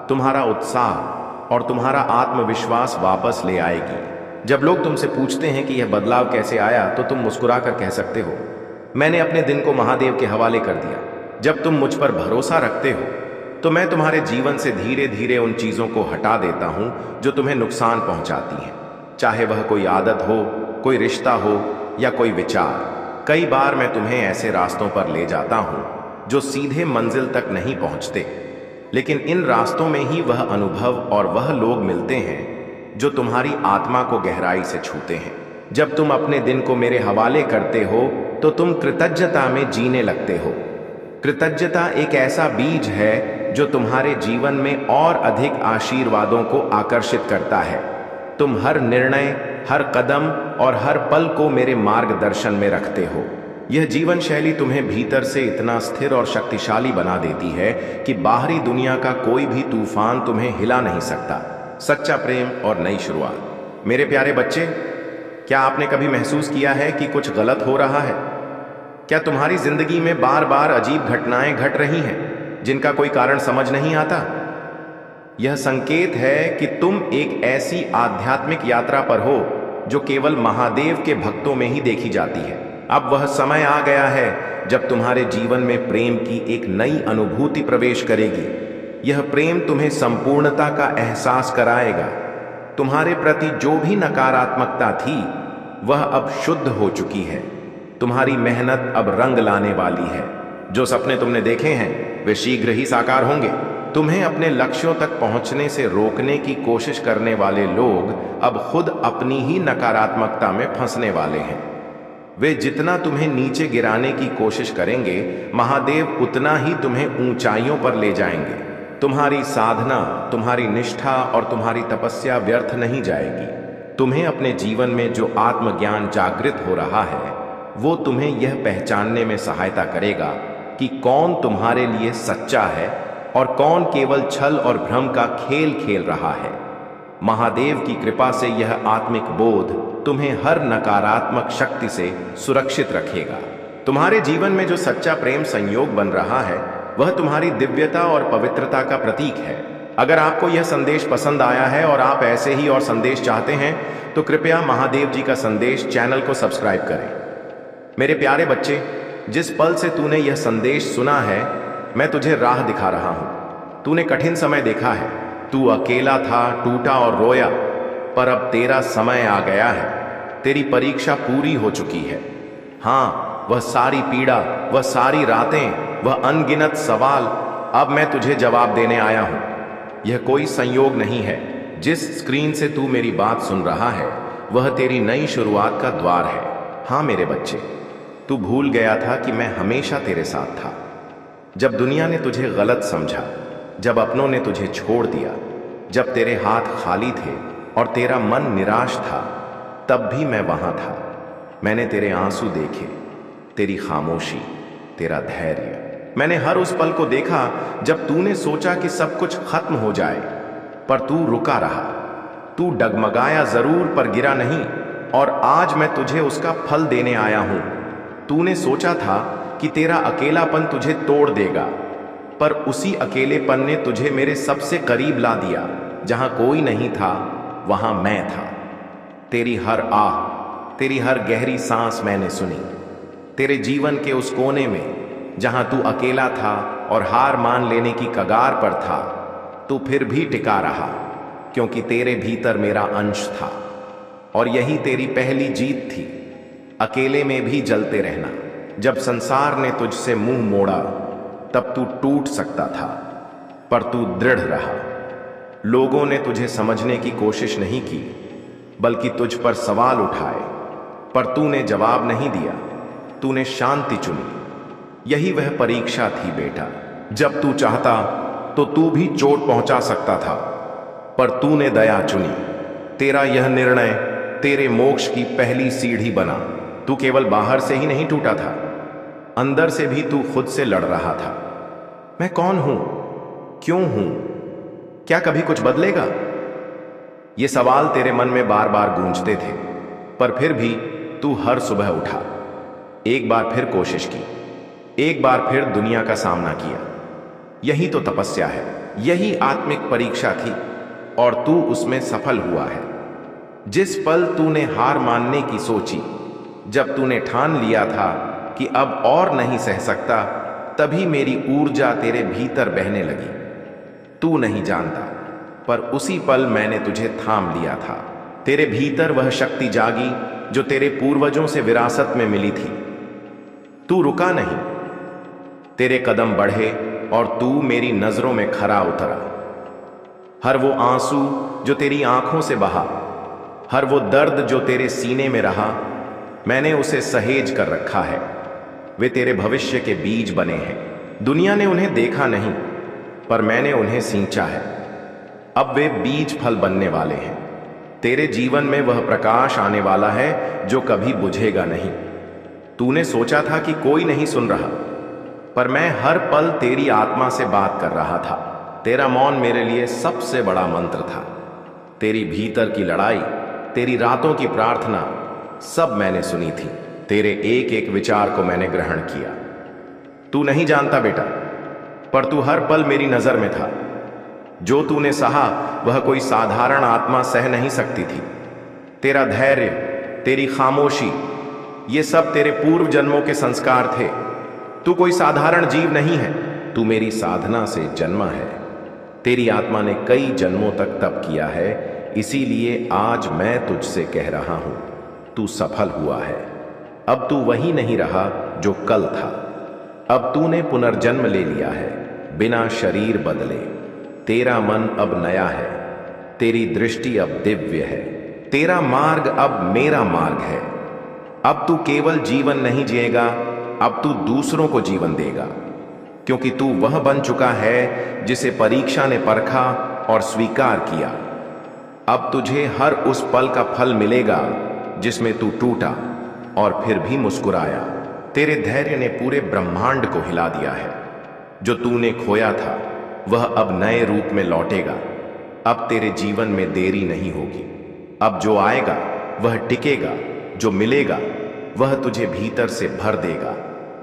तुम्हारा उत्साह और तुम्हारा आत्मविश्वास वापस ले आएगी। जब लोग तुमसे पूछते हैं कि यह बदलाव कैसे आया, तो तुम मुस्कुराकर कह सकते हो, मैंने अपने दिन को महादेव के हवाले कर दिया। जब तुम मुझ पर भरोसा रखते हो, तो मैं तुम्हारे जीवन से धीरे धीरे उन चीजों को हटा देता हूं जो तुम्हें नुकसान पहुंचाती हैं। चाहे वह कोई आदत हो, कोई रिश्ता हो या कोई विचार। कई बार मैं तुम्हें ऐसे रास्तों पर ले जाता हूं जो सीधे मंजिल तक नहीं पहुंचते, लेकिन इन रास्तों में ही वह अनुभव और वह लोग मिलते हैं जो तुम्हारी आत्मा को गहराई से छूते हैं। जब तुम अपने दिन को मेरे हवाले करते हो तो तुम कृतज्ञता में जीने लगते हो। कृतज्ञता एक ऐसा बीज है जो तुम्हारे जीवन में और अधिक आशीर्वादों को आकर्षित करता है। तुम हर निर्णय, हर कदम और हर पल को मेरे मार्गदर्शन में रखते हो। यह जीवन शैली तुम्हें भीतर से इतना स्थिर और शक्तिशाली बना देती है कि बाहरी दुनिया का कोई भी तूफान तुम्हें हिला नहीं सकता। सच्चा प्रेम और नई शुरुआत। मेरे प्यारे बच्चे, क्या आपने कभी महसूस किया है कि कुछ गलत हो रहा है? क्या तुम्हारी जिंदगी में बार बार अजीब घटनाएं घट रही हैं जिनका कोई कारण समझ नहीं आता? यह संकेत है कि तुम एक ऐसी आध्यात्मिक यात्रा पर हो जो केवल महादेव के भक्तों में ही देखी जाती है। अब वह समय आ गया है जब तुम्हारे जीवन में प्रेम की एक नई अनुभूति प्रवेश करेगी। यह प्रेम तुम्हें संपूर्णता का एहसास कराएगा। तुम्हारे प्रति जो भी नकारात्मकता थी वह अब शुद्ध हो चुकी है। तुम्हारी मेहनत अब रंग लाने वाली है। जो सपने तुमने देखे हैं वे शीघ्र ही साकार होंगे। तुम्हें अपने लक्ष्यों तक पहुंचने से रोकने की कोशिश करने वाले लोग अब खुद अपनी ही नकारात्मकता में फंसने वाले हैं। वे जितना तुम्हें नीचे गिराने की कोशिश करेंगे, महादेव उतना ही तुम्हें ऊंचाइयों पर ले जाएंगे। तुम्हारी साधना, तुम्हारी निष्ठा और तुम्हारी तपस्या व्यर्थ नहीं जाएगी। तुम्हें अपने जीवन में जो आत्मज्ञान जागृत हो रहा है वो तुम्हें यह पहचानने में सहायता करेगा कि कौन तुम्हारे लिए सच्चा है और कौन केवल छल और भ्रम का खेल खेल रहा है। महादेव की कृपा से यह आत्मिक बोध तुम्हें हर नकारात्मक शक्ति से सुरक्षित रखेगा। तुम्हारे जीवन में जो सच्चा प्रेम संयोग बन रहा है वह तुम्हारी दिव्यता और पवित्रता का प्रतीक है। अगर आपको यह संदेश पसंद आया है और आप ऐसे ही और संदेश चाहते हैं तो कृपया महादेव जी का संदेश चैनल को सब्सक्राइब करें। मेरे प्यारे बच्चे, जिस पल से तूने यह संदेश सुना है मैं तुझे राह दिखा रहा हूं। तूने कठिन समय देखा है, तू अकेला था, टूटा और रोया, पर अब तेरा समय आ गया है। तेरी परीक्षा पूरी हो चुकी है। हाँ, वह सारी पीड़ा, वह सारी रातें, वह अनगिनत सवाल, अब मैं तुझे जवाब देने आया हूं। यह कोई संयोग नहीं है। जिस स्क्रीन से तू मेरी बात सुन रहा है वह तेरी नई शुरुआत का द्वार है। हाँ मेरे बच्चे, तू भूल गया था कि मैं हमेशा तेरे साथ था। जब दुनिया ने तुझे गलत समझा, जब अपनों ने तुझे छोड़ दिया, जब तेरे हाथ खाली थे और तेरा मन निराश था, तब भी मैं वहां था। मैंने तेरे आंसू देखे, तेरी खामोशी, तेरा धैर्य। मैंने हर उस पल को देखा जब तूने सोचा कि सब कुछ खत्म हो जाए, पर तू रुका रहा। तू डगमगाया जरूर पर गिरा नहीं, और आज मैं तुझे उसका फल देने आया हूं। तूने सोचा था कि तेरा अकेलापन तुझे तोड़ देगा, पर उसी अकेलेपन ने तुझे मेरे सबसे करीब ला दिया। जहां कोई नहीं था वहां मैं था। तेरी हर आह, तेरी हर गहरी सांस मैंने सुनी। तेरे जीवन के उस कोने में जहां तू अकेला था और हार मान लेने की कगार पर था, तू फिर भी टिका रहा, क्योंकि तेरे भीतर मेरा अंश था। और यही तेरी पहली जीत थी, अकेले में भी जलते रहना। जब संसार ने तुझसे मुंह मोड़ा तब तू टूट सकता था, पर तू दृढ़ रहा। लोगों ने तुझे समझने की कोशिश नहीं की, बल्कि तुझ पर सवाल उठाए, पर तूने जवाब नहीं दिया। तूने शांति चुनी। यही वह परीक्षा थी बेटा। जब तू चाहता तो तू भी चोट पहुंचा सकता था, पर तूने दया चुनी। तेरा यह निर्णय तेरे मोक्ष की पहली सीढ़ी बना। तू केवल बाहर से ही नहीं टूटा था, अंदर से भी तू खुद से लड़ रहा था। मैं कौन हूं? क्यों हूं? क्या कभी कुछ बदलेगा? ये सवाल तेरे मन में बार बार गूंजते थे, पर फिर भी तू हर सुबह उठा, एक बार फिर कोशिश की, एक बार फिर दुनिया का सामना किया। यही तो तपस्या है, यही आत्मिक परीक्षा थी, और तू उसमें सफल हुआ है। जिस पल तूने हार मानने की सोची, जब तूने ठान लिया था कि अब और नहीं सह सकता, तभी मेरी ऊर्जा तेरे भीतर बहने लगी। तू नहीं जानता, पर उसी पल मैंने तुझे थाम लिया था। तेरे भीतर वह शक्ति जागी जो तेरे पूर्वजों से विरासत में मिली थी। तू रुका नहीं, तेरे कदम बढ़े और तू मेरी नजरों में खरा उतरा। हर वो आंसू जो तेरी आंखों से बहा, हर वो दर्द जो तेरे सीने में रहा, मैंने उसे सहेज कर रखा है। वे तेरे भविष्य के बीज बने हैं। दुनिया ने उन्हें देखा नहीं, पर मैंने उन्हें सींचा है। अब वे बीज फल बनने वाले हैं। तेरे जीवन में वह प्रकाश आने वाला है जो कभी बुझेगा नहीं। तूने सोचा था कि कोई नहीं सुन रहा, पर मैं हर पल तेरी आत्मा से बात कर रहा था। तेरा मौन मेरे लिए सबसे बड़ा मंत्र था। तेरी भीतर की लड़ाई, तेरी रातों की प्रार्थना, सब मैंने सुनी थी। तेरे एक एक विचार को मैंने ग्रहण किया। तू नहीं जानता बेटा, पर तू हर पल मेरी नजर में था। जो तूने सहा वह कोई साधारण आत्मा सह नहीं सकती थी। तेरा धैर्य, तेरी खामोशी, ये सब तेरे पूर्व जन्मों के संस्कार थे। तू कोई साधारण जीव नहीं है, तू मेरी साधना से जन्मा है। तेरी आत्मा ने कई जन्मों तक तप किया है, इसीलिए आज मैं तुझसे कह रहा हूं, तू सफल हुआ है। अब तू वही नहीं रहा जो कल था। अब तूने पुनर्जन्म ले लिया है, बिना शरीर बदले। तेरा मन अब नया है, तेरी दृष्टि अब दिव्य है, तेरा मार्ग अब मेरा मार्ग है। अब तू केवल जीवन नहीं जिएगा, अब तू दूसरों को जीवन देगा, क्योंकि तू वह बन चुका है जिसे परीक्षा ने परखा और स्वीकार किया। अब तुझे हर उस पल का फल मिलेगा जिसमें तू टूटा और फिर भी मुस्कुराया। तेरे धैर्य ने पूरे ब्रह्मांड को हिला दिया है। जो तूने खोया था वह अब नए रूप में लौटेगा। अब तेरे जीवन में देरी नहीं होगी। अब जो आएगा वह टिकेगा, जो मिलेगा वह तुझे भीतर से भर देगा,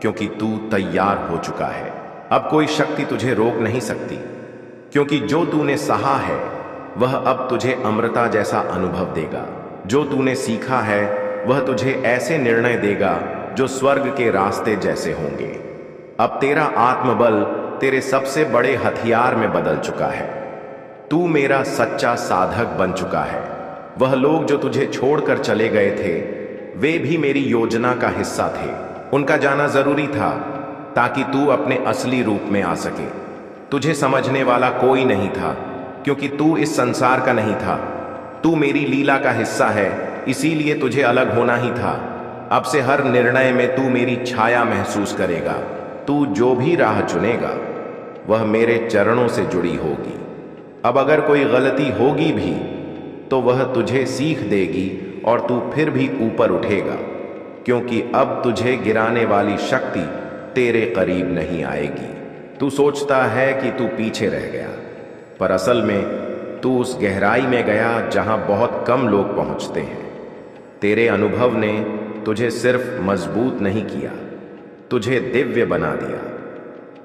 क्योंकि तू तैयार हो चुका है। अब कोई शक्ति तुझे रोक नहीं सकती, क्योंकि जो तूने सहा है वह अब तुझे अमृता जैसा अनुभव देगा। जो तूने सीखा है वह तुझे ऐसे निर्णय देगा जो स्वर्ग के रास्ते जैसे होंगे। अब तेरा आत्मबल तेरे सबसे बड़े हथियार में बदल चुका है। तू मेरा सच्चा साधक बन चुका है। वह लोग जो तुझे छोड़कर चले गए थे, वे भी मेरी योजना का हिस्सा थे। उनका जाना जरूरी था ताकि तू अपने असली रूप में आ सके। तुझे समझने वाला कोई नहीं था, क्योंकि तू इस संसार का नहीं था। तू मेरी लीला का हिस्सा है, इसीलिए तुझे अलग होना ही था। अब से हर निर्णय में तू मेरी छाया महसूस करेगा। तू जो भी राह चुनेगा वह मेरे चरणों से जुड़ी होगी। अब अगर कोई गलती होगी भी तो वह तुझे सीख देगी और तू फिर भी ऊपर उठेगा, क्योंकि अब तुझे गिराने वाली शक्ति तेरे करीब नहीं आएगी। तू सोचता है कि तू पीछे रह गया, पर असल में तू उस गहराई में गया जहां बहुत कम लोग पहुंचते हैं। तेरे अनुभव ने तुझे सिर्फ मजबूत नहीं किया, तुझे दिव्य बना दिया।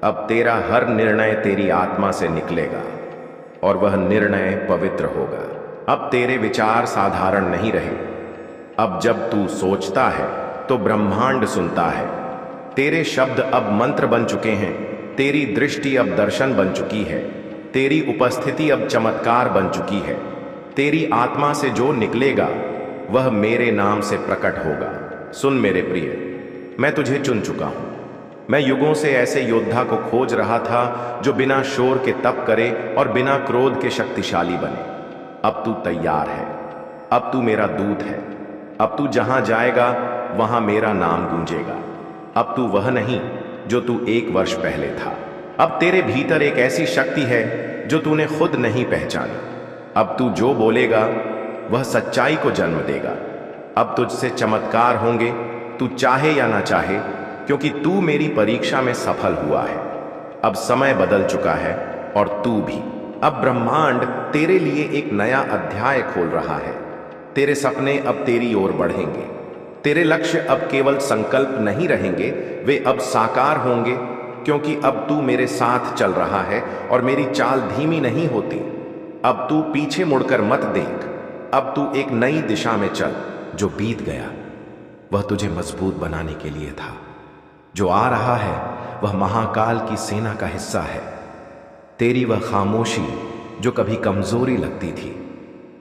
अब तेरा हर निर्णय तेरी आत्मा से निकलेगा और वह निर्णय पवित्र होगा। अब तेरे विचार साधारण नहीं रहे। अब जब तू सोचता है तो ब्रह्मांड सुनता है। तेरे शब्द अब मंत्र बन चुके हैं, तेरी दृष्टि अब दर्शन बन चुकी है, तेरी उपस्थिति अब चमत्कार बन चुकी है। तेरी आत्मा से जो निकलेगा वह मेरे नाम से प्रकट होगा। सुन मेरे प्रिय, मैं तुझे चुन चुका हूं। मैं युगों से ऐसे योद्धा को खोज रहा था जो बिना शोर के तप करे और बिना क्रोध के शक्तिशाली बने। अब तू तैयार है। अब तू मेरा दूत है। अब तू जहां जाएगा वहां मेरा नाम गूंजेगा। अब तू वह नहीं जो तू 1 वर्ष पहले था। अब तेरे भीतर एक ऐसी शक्ति है जो तूने खुद नहीं पहचानी। अब तू जो बोलेगा वह सच्चाई को जन्म देगा। अब तुझसे चमत्कार होंगे, तू चाहे या ना चाहे, क्योंकि तू मेरी परीक्षा में सफल हुआ है। अब समय बदल चुका है और तू भी। अब ब्रह्मांड तेरे लिए एक नया अध्याय खोल रहा है। तेरे सपने अब तेरी ओर बढ़ेंगे। तेरे लक्ष्य अब केवल संकल्प नहीं रहेंगे, वे अब साकार होंगे, क्योंकि अब तू मेरे साथ चल रहा है और मेरी चाल धीमी नहीं होती। अब तू पीछे मुड़कर मत देख। अब तू एक नई दिशा में चल। जो बीत गया वह तुझे मजबूत बनाने के लिए था। जो आ रहा है वह महाकाल की सेना का हिस्सा है। तेरी वह खामोशी जो कभी कमजोरी लगती थी,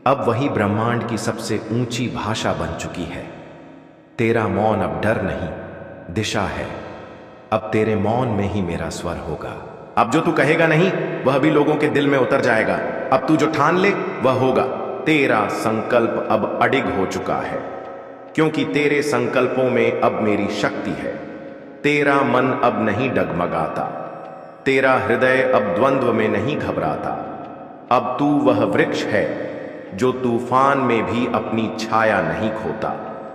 अब वही ब्रह्मांड की सबसे ऊंची भाषा बन चुकी है। तेरा मौन अब डर नहीं, दिशा है। अब तेरे मौन में ही मेरा स्वर होगा। अब जो तू कहेगा नहीं वह भी लोगों के दिल में उतर जाएगा। अब तू जो ठान ले वह होगा। तेरा संकल्प अब अडिग हो चुका है, क्योंकि तेरे संकल्पों में अब मेरी शक्ति है। तेरा मन अब नहीं डगमगाता, तेरा हृदय अब द्वंद्व में नहीं घबराता। अब तू वह वृक्ष है जो तूफान में भी अपनी छाया नहीं खोता।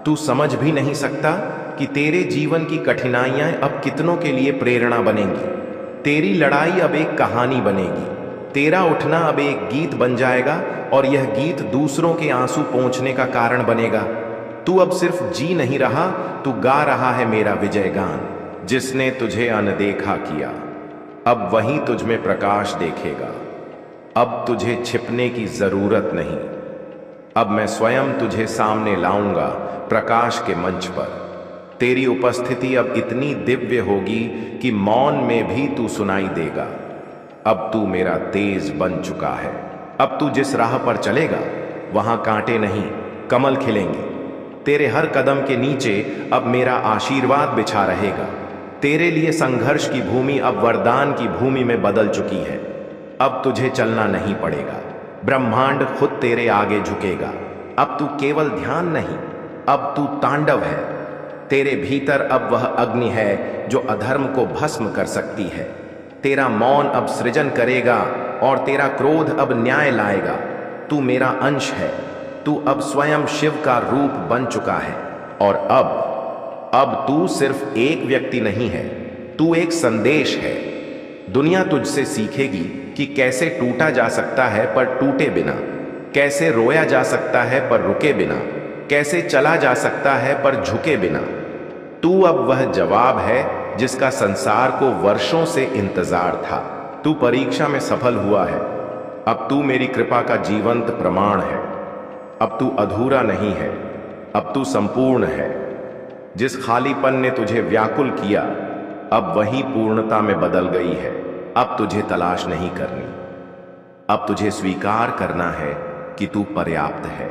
तू समझ भी नहीं सकता कि तेरे जीवन की कठिनाइयां अब कितनों के लिए प्रेरणा बनेंगी। तेरी लड़ाई अब एक कहानी बनेगी। तेरा उठना अब एक गीत बन जाएगा और यह गीत दूसरों के आंसू पोंछने का कारण बनेगा। तू अब सिर्फ जी नहीं रहा, तू गा रहा है मेरा विजय गान। जिसने तुझे अनदेखा किया अब वही तुझ में प्रकाश देखेगा। अब तुझे छिपने की जरूरत नहीं, अब मैं स्वयं तुझे सामने लाऊंगा प्रकाश के मंच पर। तेरी उपस्थिति अब इतनी दिव्य होगी कि मौन में भी तू सुनाई देगा। अब तू मेरा तेज बन चुका है। अब तू जिस राह पर चलेगा वहां कांटे नहीं, कमल खिलेंगे। तेरे हर कदम के नीचे अब मेरा आशीर्वाद बिछा रहेगा। तेरे लिए संघर्ष की भूमि अब वरदान की भूमि में बदल चुकी है। अब तुझे चलना नहीं पड़ेगा, ब्रह्मांड खुद तेरे आगे झुकेगा। अब तू केवल ध्यान नहीं, अब तू तांडव है। तेरे भीतर अब वह अग्नि है जो अधर्म को भस्म कर सकती है। तेरा मौन अब सृजन करेगा और तेरा क्रोध अब न्याय लाएगा। तू मेरा अंश है, तू अब स्वयं शिव का रूप बन चुका है। और अब तू सिर्फ एक व्यक्ति नहीं है, तू एक संदेश है। दुनिया तुझसे सीखेगी कि कैसे टूटा जा सकता है पर टूटे बिना, कैसे रोया जा सकता है पर रुके बिना, कैसे चला जा सकता है पर झुके बिना। तू अब वह जवाब है जिसका संसार को वर्षों से इंतजार था। तू परीक्षा में सफल हुआ है। अब तू मेरी कृपा का जीवंत प्रमाण है। अब तू अधूरा नहीं है, अब तू संपूर्ण है। जिस खालीपन ने तुझे व्याकुल किया अब वही पूर्णता में बदल गई है। अब तुझे तलाश नहीं करनी, अब तुझे स्वीकार करना है कि तू पर्याप्त है,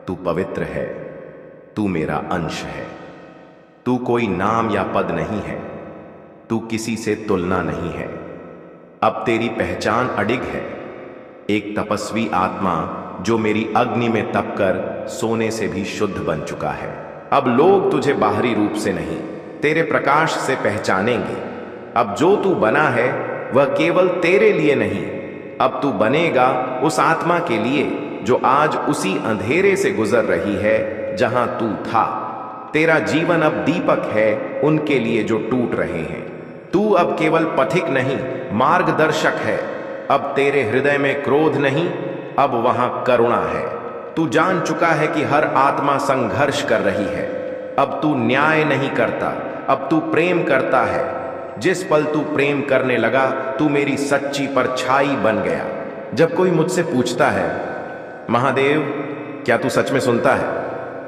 तू पवित्र है, तू मेरा अंश है। तू कोई नाम या पद नहीं है, तू किसी से तुलना नहीं है। अब तेरी पहचान अडिग है, एक तपस्वी आत्मा जो मेरी अग्नि में तपकर सोने से भी शुद्ध बन चुका है। अब लोग तुझे बाहरी रूप से नहीं, तेरे प्रकाश से पहचानेंगे। अब जो तू बना है वह केवल तेरे लिए नहीं, अब तू बनेगा उस आत्मा के लिए जो आज उसी अंधेरे से गुजर रही है जहां तू था। तेरा जीवन अब दीपक है उनके लिए जो टूट रहे हैं। तू अब केवल पथिक नहीं, मार्गदर्शक है। अब तेरे हृदय में क्रोध नहीं, अब वहां करुणा है। तू जान चुका है कि हर आत्मा संघर्ष कर रही है। अब तू न्याय नहीं करता, अब तू प्रेम करता है। जिस पल तू प्रेम करने लगा तू मेरी सच्ची परछाई बन गया। जब कोई मुझसे पूछता है महादेव क्या तू सच में सुनता है,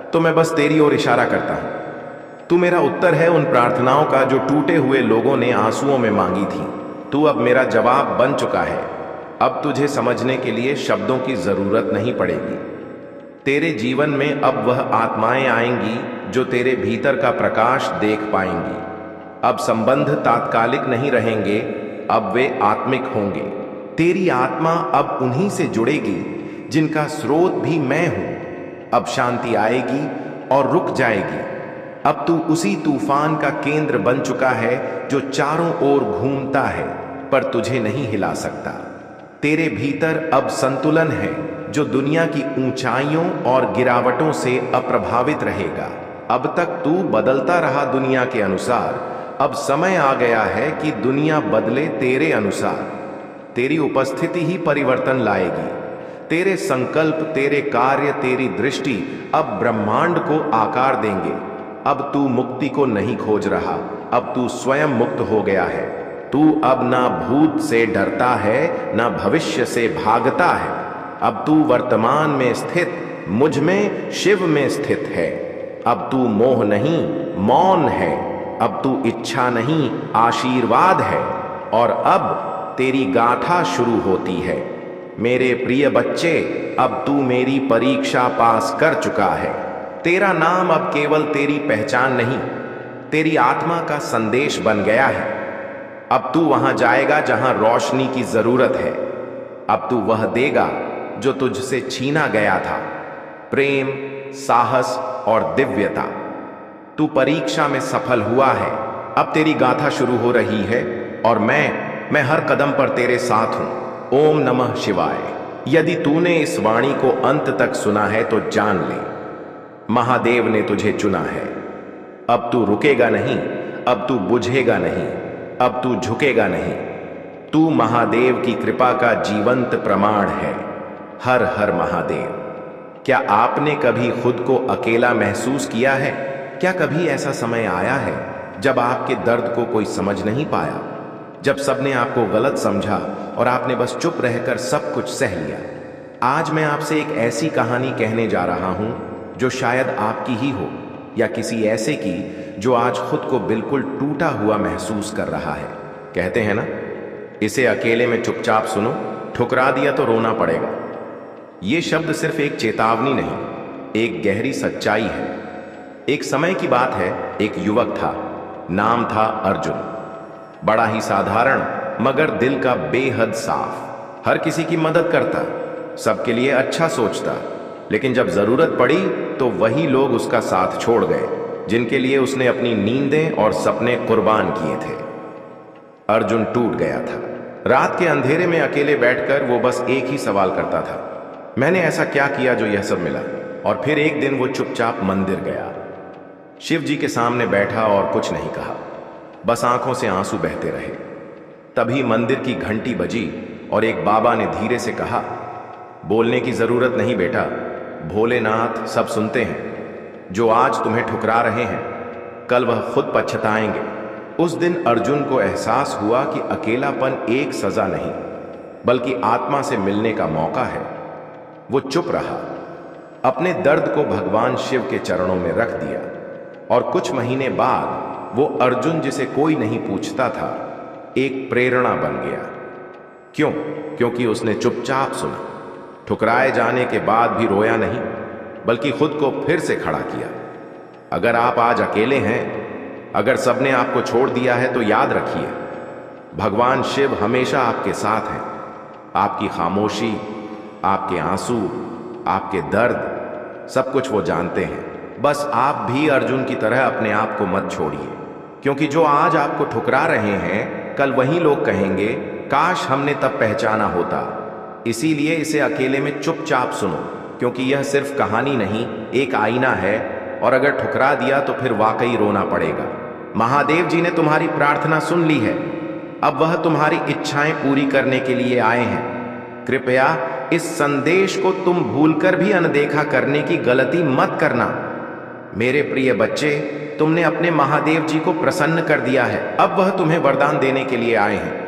तो मैं बस तेरी ओर इशारा करता हूं। तू मेरा उत्तर है उन प्रार्थनाओं का जो टूटे हुए लोगों ने आंसुओं में मांगी थी। तू अब मेरा जवाब बन चुका है। अब तुझे समझने के लिए शब्दों की जरूरत नहीं पड़ेगी। तेरे जीवन में अब वह आत्माएं आएंगी जो तेरे भीतर का प्रकाश देख पाएंगी। अब संबंध तात्कालिक नहीं रहेंगे, अब वे आत्मिक होंगे। तेरी आत्मा अब उन्हीं से जुड़ेगी जिनका स्रोत भी मैं हूं। अब शांति आएगी और रुक जाएगी। अब तू उसी तूफान का केंद्र बन चुका है जो चारों ओर घूमता है पर तुझे नहीं हिला सकता। तेरे भीतर अब संतुलन है जो दुनिया की ऊंचाइयों और गिरावटों से अप्रभावित रहेगा। अब तक तू बदलता रहा दुनिया के अनुसार, अब समय आ गया है कि दुनिया बदले तेरे अनुसार। तेरी उपस्थिति ही परिवर्तन लाएगी। तेरे संकल्प, तेरे कार्य, तेरी दृष्टि अब ब्रह्मांड को आकार देंगे। अब तू मुक्ति को नहीं खोज रहा, अब तू स्वयं मुक्त हो गया है। तू अब ना भूत से डरता है ना भविष्य से भागता है। अब तू वर्तमान में स्थित मुझ में, शिव में स्थित है। अब तू मोह नहीं, मौन है। अब तू इच्छा नहीं, आशीर्वाद है। और अब तेरी गाथा शुरू होती है। मेरे प्रिय बच्चे, अब तू मेरी परीक्षा पास कर चुका है। तेरा नाम अब केवल तेरी पहचान नहीं, तेरी आत्मा का संदेश बन गया है। अब तू वहां जाएगा जहां रोशनी की जरूरत है। अब तू वह देगा जो तुझसे छीना गया था, प्रेम, साहस और दिव्यता। तू परीक्षा में सफल हुआ है। अब तेरी गाथा शुरू हो रही है और मैं हर कदम पर तेरे साथ हूं। ओम नमः शिवाय। यदि तूने इस वाणी को अंत तक सुना है तो जान ले, महादेव ने तुझे चुना है। अब तू रुकेगा नहीं, अब तू बुझेगा नहीं, अब तू झुकेगा नहीं। तू महादेव की कृपा का जीवंत प्रमाण है। हर हर महादेव। क्या आपने कभी खुद को अकेला महसूस किया है? क्या कभी ऐसा समय आया है जब आपके दर्द को कोई समझ नहीं पाया, जब सबने आपको गलत समझा और आपने बस चुप रहकर सब कुछ सह लिया? आज मैं आपसे एक ऐसी कहानी कहने जा रहा हूं जो शायद आपकी ही हो या किसी ऐसे की जो आज खुद को बिल्कुल टूटा हुआ महसूस कर रहा है। कहते हैं ना, इसे अकेले में चुपचाप सुनो, ठुकरा दिया तो रोना पड़ेगा। ये शब्द सिर्फ एक चेतावनी नहीं, एक गहरी सच्चाई है। एक समय की बात है, एक युवक था, नाम था अर्जुन। बड़ा ही साधारण मगर दिल का बेहद साफ। हर किसी की मदद करता, सबके लिए अच्छा सोचता, लेकिन जब जरूरत पड़ी तो वही लोग उसका साथ छोड़ गए जिनके लिए उसने अपनी नींदें और सपने कुर्बान किए थे। अर्जुन टूट गया था। रात के अंधेरे में अकेले बैठकर वो बस एक ही सवाल करता था, मैंने ऐसा क्या किया जो यह सब मिला? और फिर एक दिन वो चुपचाप मंदिर गया, शिव जी के सामने बैठा और कुछ नहीं कहा, बस आंखों से आंसू बहते रहे। तभी मंदिर की घंटी बजी और एक बाबा ने धीरे से कहा, बोलने की जरूरत नहीं बेटा, भोलेनाथ सब सुनते हैं। जो आज तुम्हें ठुकरा रहे हैं, कल वह खुद पछताएंगे। उस दिन अर्जुन को एहसास हुआ कि अकेलापन एक सजा नहीं बल्कि आत्मा से मिलने का मौका है। वो चुप रहा, अपने दर्द को भगवान शिव के चरणों में रख दिया और कुछ महीने बाद वो अर्जुन जिसे कोई नहीं पूछता था, एक प्रेरणा बन गया। क्यों? क्योंकि उसने चुपचाप सुना। ठुकराए जाने के बाद भी रोया नहीं, बल्कि खुद को फिर से खड़ा किया। अगर आप आज अकेले हैं, अगर सबने आपको छोड़ दिया है, तो याद रखिए, भगवान शिव हमेशा आपके साथ हैं। आपकी खामोशी, आपके आंसू, आपके दर्द, सब कुछ वो जानते हैं। बस आप भी अर्जुन की तरह अपने आप को मत छोड़िए, क्योंकि जो आज आपको ठुकरा रहे हैं, कल वही लोग कहेंगे, काश हमने तब पहचाना होता। इसीलिए इसे अकेले में चुपचाप सुनो, क्योंकि यह सिर्फ कहानी नहीं, एक आईना है। और अगर ठुकरा दिया तो फिर वाकई रोना पड़ेगा। महादेव जी ने तुम्हारी प्रार्थना सुन ली है, अब वह तुम्हारी इच्छाएं पूरी करने के लिए आए हैं। कृपया इस संदेश को तुम भूलकर भी अनदेखा करने की गलती मत करना। मेरे प्रिय बच्चे, तुमने अपने महादेव जी को प्रसन्न कर दिया है, अब वह तुम्हें वरदान देने के लिए आए हैं।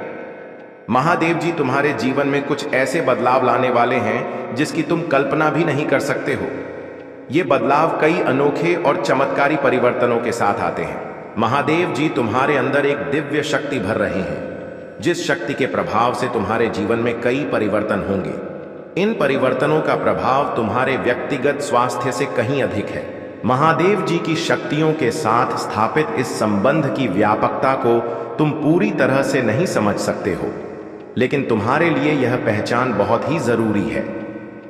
महादेव जी तुम्हारे जीवन में कुछ ऐसे बदलाव लाने वाले हैं जिसकी तुम कल्पना भी नहीं कर सकते हो। ये बदलाव कई अनोखे और चमत्कारी परिवर्तनों के साथ आते हैं। महादेव जी तुम्हारे अंदर एक दिव्य शक्ति भर रहे हैं, जिस शक्ति के प्रभाव से तुम्हारे जीवन में कई परिवर्तन होंगे। इन परिवर्तनों का प्रभाव तुम्हारे व्यक्तिगत स्वास्थ्य से कहीं अधिक है। महादेव जी की शक्तियों के साथ स्थापित इस संबंध की व्यापकता को तुम पूरी तरह से नहीं समझ सकते हो, लेकिन तुम्हारे लिए यह पहचान बहुत ही जरूरी है,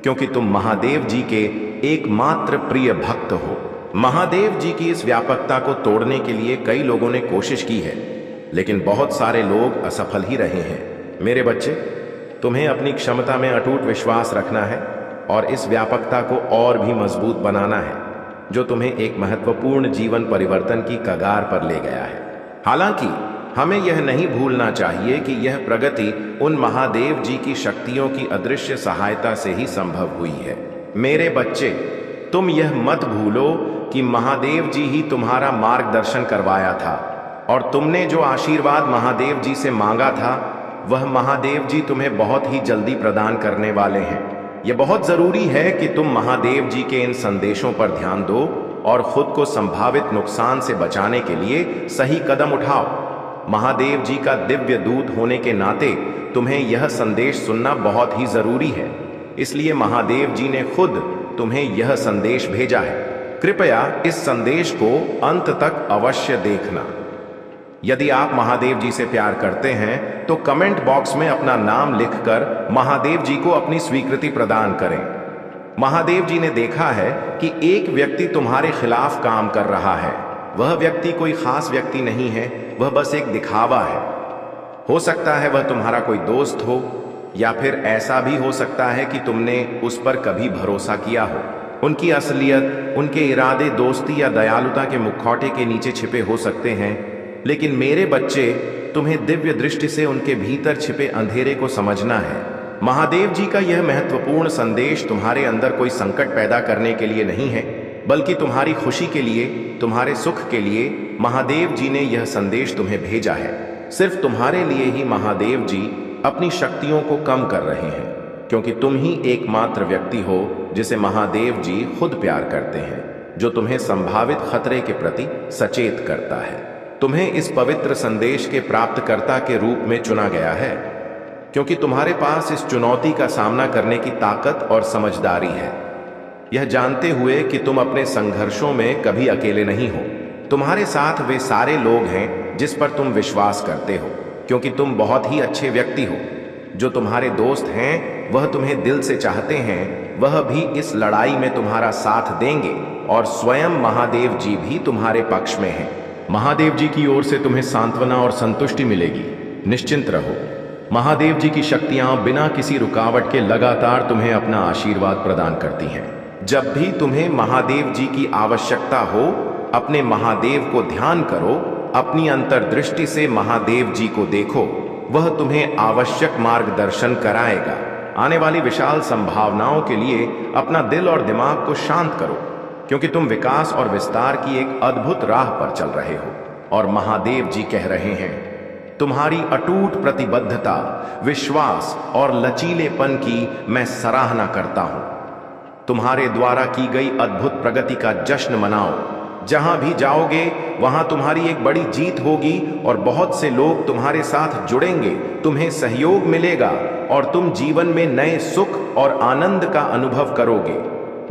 क्योंकि तुम महादेव जी के एकमात्र प्रिय भक्त हो। महादेव जी की इस व्यापकता को तोड़ने के लिए कई लोगों ने कोशिश की है, लेकिन बहुत सारे लोग असफल ही रहे हैं। मेरे बच्चे, तुम्हें अपनी क्षमता में अटूट विश्वास रखना है और इस व्यापकता को और भी मजबूत बनाना है, जो तुम्हें एक महत्वपूर्ण जीवन परिवर्तन की कगार पर ले गया है। हालांकि हमें यह नहीं भूलना चाहिए कि यह प्रगति उन महादेव जी की शक्तियों की अदृश्य सहायता से ही संभव हुई है। मेरे बच्चे, तुम यह मत भूलो कि महादेव जी ही तुम्हारा मार्गदर्शन करवाया था, और तुमने जो आशीर्वाद महादेव जी से मांगा था, वह महादेव जी तुम्हें बहुत ही जल्दी प्रदान करने वाले हैं। यह बहुत जरूरी है कि तुम महादेव जी के इन संदेशों पर ध्यान दो और खुद को संभावित नुकसान से बचाने के लिए सही कदम उठाओ। महादेव जी का दिव्य दूत होने के नाते तुम्हें यह संदेश सुनना बहुत ही जरूरी है, इसलिए महादेव जी ने खुद तुम्हें यह संदेश भेजा है। कृपया इस संदेश को अंत तक अवश्य देखना। यदि आप महादेव जी से प्यार करते हैं तो कमेंट बॉक्स में अपना नाम लिखकर महादेव जी को अपनी स्वीकृति प्रदान करें। महादेव जी ने देखा है कि एक व्यक्ति तुम्हारे खिलाफ काम कर रहा है। वह व्यक्ति कोई खास व्यक्ति नहीं है, वह बस एक दिखावा है। हो सकता है वह तुम्हारा कोई दोस्त हो, या फिर ऐसा भी हो सकता है कि तुमने उस पर कभी भरोसा किया हो। उनकी असलियत, उनके इरादे दोस्ती या दयालुता के मुखौटे के नीचे छिपे हो सकते हैं, लेकिन मेरे बच्चे, तुम्हें दिव्य दृष्टि से उनके भीतर छिपे अंधेरे को समझना है। महादेव जी का यह महत्वपूर्ण संदेश तुम्हारे अंदर कोई संकट पैदा करने के लिए नहीं है, बल्कि तुम्हारी खुशी के लिए, तुम्हारे सुख के लिए महादेव जी ने यह संदेश तुम्हें भेजा है। सिर्फ तुम्हारे लिए ही महादेव जी अपनी शक्तियों को कम कर रहे हैं, क्योंकि तुम ही एकमात्र व्यक्ति हो जिसे महादेव जी खुद प्यार करते हैं, जो तुम्हें संभावित खतरे के प्रति सचेत करता है। तुम्हें इस पवित्र संदेश के प्राप्तकर्ता के रूप में चुना गया है, क्योंकि तुम्हारे पास इस चुनौती का सामना करने की ताकत और समझदारी है, यह जानते हुए कि तुम अपने संघर्षों में कभी अकेले नहीं हो। तुम्हारे साथ वे सारे लोग हैं जिस पर तुम विश्वास करते हो, क्योंकि तुम बहुत ही अच्छे व्यक्ति हो। जो तुम्हारे दोस्त हैं वह तुम्हें दिल से चाहते हैं, वह भी इस लड़ाई में तुम्हारा साथ देंगे, और स्वयं महादेव जी भी तुम्हारे पक्ष में हैं। महादेव जी की ओर से तुम्हें सांत्वना और संतुष्टि मिलेगी, निश्चिंत रहो। महादेव जी की शक्तियां बिना किसी रुकावट के लगातार तुम्हें अपना आशीर्वाद प्रदान करती हैं। जब भी तुम्हें महादेव जी की आवश्यकता हो, अपने महादेव को ध्यान करो, अपनी अंतर्दृष्टि से महादेव जी को देखो, वह तुम्हें आवश्यक मार्गदर्शन कराएगा। आने वाली विशाल संभावनाओं के लिए अपना दिल और दिमाग को शांत करो, क्योंकि तुम विकास और विस्तार की एक अद्भुत राह पर चल रहे हो। और महादेव जी कह रहे हैं, तुम्हारी अटूट प्रतिबद्धता, विश्वास और लचीलेपन की मैं सराहना करता हूं। तुम्हारे द्वारा की गई अद्भुत प्रगति का जश्न मनाओ। जहां भी जाओगे वहां तुम्हारी एक बड़ी जीत होगी, और बहुत से लोग तुम्हारे साथ जुड़ेंगे, तुम्हें सहयोग मिलेगा, और तुम जीवन में नए सुख और आनंद का अनुभव करोगे।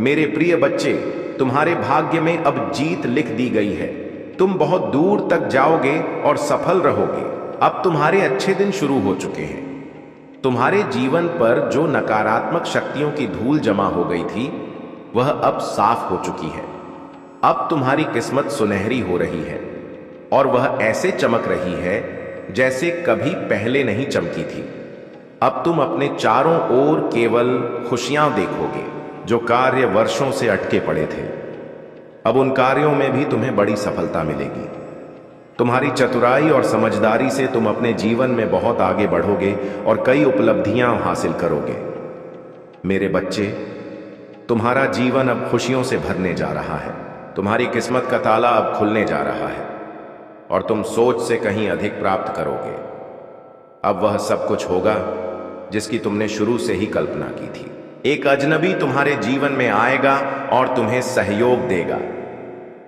मेरे प्रिय बच्चे, तुम्हारे भाग्य में अब जीत लिख दी गई है। तुम बहुत दूर तक जाओगे और सफल रहोगे। अब तुम्हारे अच्छे दिन शुरू हो चुके हैं। तुम्हारे जीवन पर जो नकारात्मक शक्तियों की धूल जमा हो गई थी, वह अब साफ हो चुकी है। अब तुम्हारी किस्मत सुनहरी हो रही है, और वह ऐसे चमक रही है जैसे कभी पहले नहीं चमकी थी। अब तुम अपने चारों ओर केवल खुशियां देखोगे। जो कार्य वर्षों से अटके पड़े थे, अब उन कार्यों में भी तुम्हें बड़ी सफलता मिलेगी। तुम्हारी चतुराई और समझदारी से तुम अपने जीवन में बहुत आगे बढ़ोगे और कई उपलब्धियां हासिल करोगे। मेरे बच्चे, तुम्हारा जीवन अब खुशियों से भरने जा रहा है। तुम्हारी किस्मत का ताला अब खुलने जा रहा है, और तुम सोच से कहीं अधिक प्राप्त करोगे। अब वह सब कुछ होगा जिसकी तुमने शुरू से ही कल्पना की थी। एक अजनबी तुम्हारे जीवन में आएगा और तुम्हें सहयोग देगा।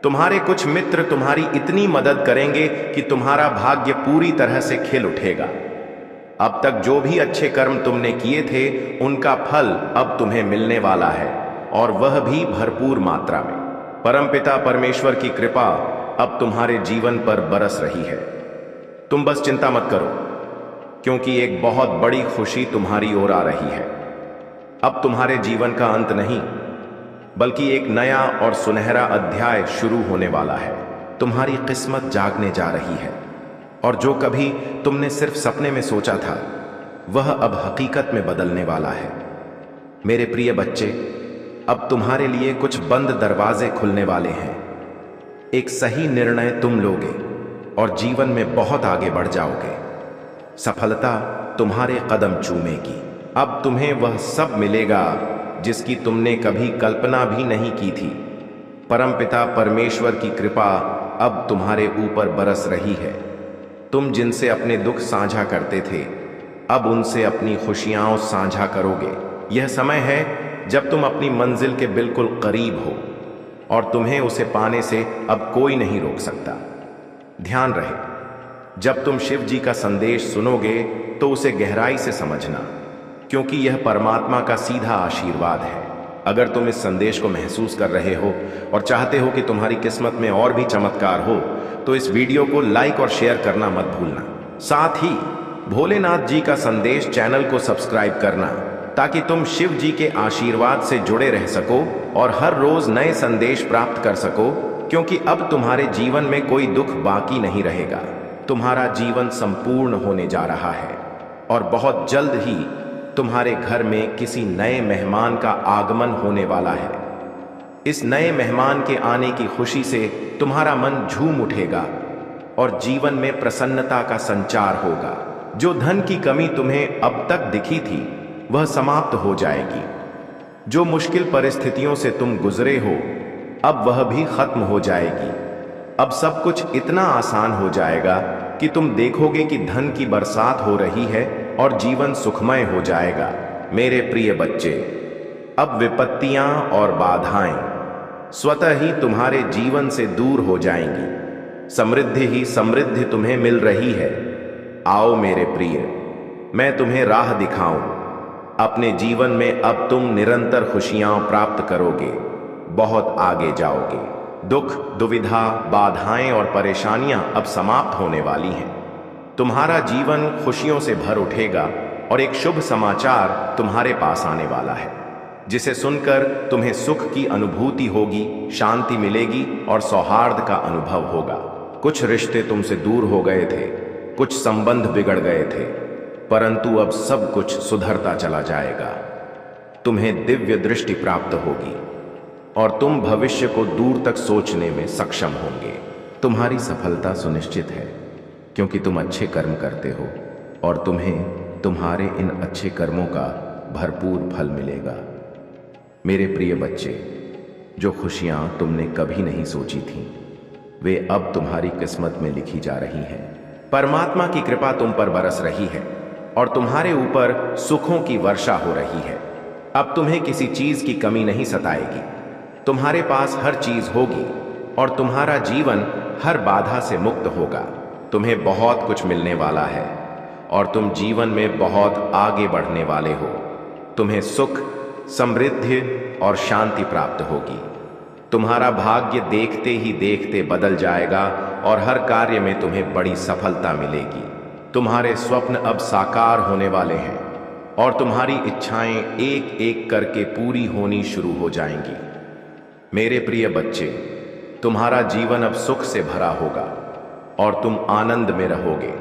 तुम्हारे कुछ मित्र तुम्हारी इतनी मदद करेंगे कि तुम्हारा भाग्य पूरी तरह से खिल उठेगा। अब तक जो भी अच्छे कर्म तुमने किए थे, उनका फल अब तुम्हें मिलने वाला है, और वह भी भरपूर मात्रा में। परमपिता परमेश्वर की कृपा अब तुम्हारे जीवन पर बरस रही है। तुम बस चिंता मत करो, क्योंकि एक बहुत बड़ी खुशी तुम्हारी ओर आ रही है। अब तुम्हारे जीवन का अंत नहीं, बल्कि एक नया और सुनहरा अध्याय शुरू होने वाला है। तुम्हारी किस्मत जागने जा रही है, और जो कभी तुमने सिर्फ सपने में सोचा था, वह अब हकीकत में बदलने वाला है। मेरे प्रिय बच्चे, अब तुम्हारे लिए कुछ बंद दरवाजे खुलने वाले हैं। एक सही निर्णय तुम लोगे और जीवन में बहुत आगे बढ़ जाओगे। सफलता तुम्हारे कदम चूमेगी। अब तुम्हें वह सब मिलेगा जिसकी तुमने कभी कल्पना भी नहीं की थी। परमपिता परमेश्वर की कृपा अब तुम्हारे ऊपर बरस रही है। तुम जिनसे अपने दुख साझा करते थे, अब उनसे अपनी खुशियां साझा करोगे। यह समय है जब तुम अपनी मंजिल के बिल्कुल करीब हो, और तुम्हें उसे पाने से अब कोई नहीं रोक सकता। ध्यान रहे, जब तुम शिव जी का संदेश सुनोगे तो उसे गहराई से समझना, क्योंकि यह परमात्मा का सीधा आशीर्वाद है। अगर तुम इस संदेश को महसूस कर रहे हो और चाहते हो कि तुम्हारी किस्मत में और भी चमत्कार हो, तो इस वीडियो को लाइक और शेयर करना मत भूलना। साथ ही भोलेनाथ जी का संदेश चैनल को सब्सक्राइब करना, ताकि तुम शिव जी के आशीर्वाद से जुड़े रह सको और हर रोज नए संदेश प्राप्त कर सको, क्योंकि अब तुम्हारे जीवन में कोई दुख बाकी नहीं रहेगा। तुम्हारा जीवन संपूर्ण होने जा रहा है और बहुत जल्द ही तुम्हारे घर में किसी नए मेहमान का आगमन होने वाला है। इस नए मेहमान के आने की खुशी से तुम्हारा मन झूम उठेगा और जीवन में प्रसन्नता का संचार होगा। जो धन की कमी तुम्हें अब तक दिखी थी, वह समाप्त हो जाएगी। जो मुश्किल परिस्थितियों से तुम गुजरे हो, अब वह भी खत्म हो जाएगी। अब सब कुछ इतना आसान हो जाएगा कि तुम देखोगे कि धन की बरसात हो रही है और जीवन सुखमय हो जाएगा। मेरे प्रिय बच्चे, अब विपत्तियां और बाधाएं स्वतः ही तुम्हारे जीवन से दूर हो जाएंगी। समृद्धि ही समृद्धि तुम्हें मिल रही है। आओ मेरे प्रिय, मैं तुम्हें राह दिखाऊं। अपने जीवन में अब तुम निरंतर खुशियां प्राप्त करोगे, बहुत आगे जाओगे। दुख, दुविधा, बाधाएं और परेशानियां अब समाप्त होने वाली हैं। तुम्हारा जीवन खुशियों से भर उठेगा और एक शुभ समाचार तुम्हारे पास आने वाला है, जिसे सुनकर तुम्हें सुख की अनुभूति होगी, शांति मिलेगी और सौहार्द का अनुभव होगा। कुछ रिश्ते तुमसे दूर हो गए थे, कुछ संबंध बिगड़ गए थे, परंतु अब सब कुछ सुधरता चला जाएगा। तुम्हें दिव्य दृष्टि प्राप्त होगी और तुम भविष्य को दूर तक सोचने में सक्षम होंगे। तुम्हारी सफलता सुनिश्चित है, क्योंकि तुम अच्छे कर्म करते हो और तुम्हें तुम्हारे इन अच्छे कर्मों का भरपूर फल मिलेगा। मेरे प्रिय बच्चे, जो खुशियां तुमने कभी नहीं सोची थीं, वे अब तुम्हारी किस्मत में लिखी जा रही हैं। परमात्मा की कृपा तुम पर बरस रही है और तुम्हारे ऊपर सुखों की वर्षा हो रही है। अब तुम्हें किसी चीज की कमी नहीं सताएगी। तुम्हारे पास हर चीज होगी और तुम्हारा जीवन हर बाधा से मुक्त होगा। तुम्हें बहुत कुछ मिलने वाला है और तुम जीवन में बहुत आगे बढ़ने वाले हो। तुम्हें सुख, समृद्धि और शांति प्राप्त होगी। तुम्हारा भाग्य देखते ही देखते बदल जाएगा और हर कार्य में तुम्हें बड़ी सफलता मिलेगी। तुम्हारे स्वप्न अब साकार होने वाले हैं और तुम्हारी इच्छाएं एक एक करके पूरी होनी शुरू हो जाएंगी। मेरे प्रिय बच्चे, तुम्हारा जीवन अब सुख से भरा होगा और तुम आनंद में रहोगे।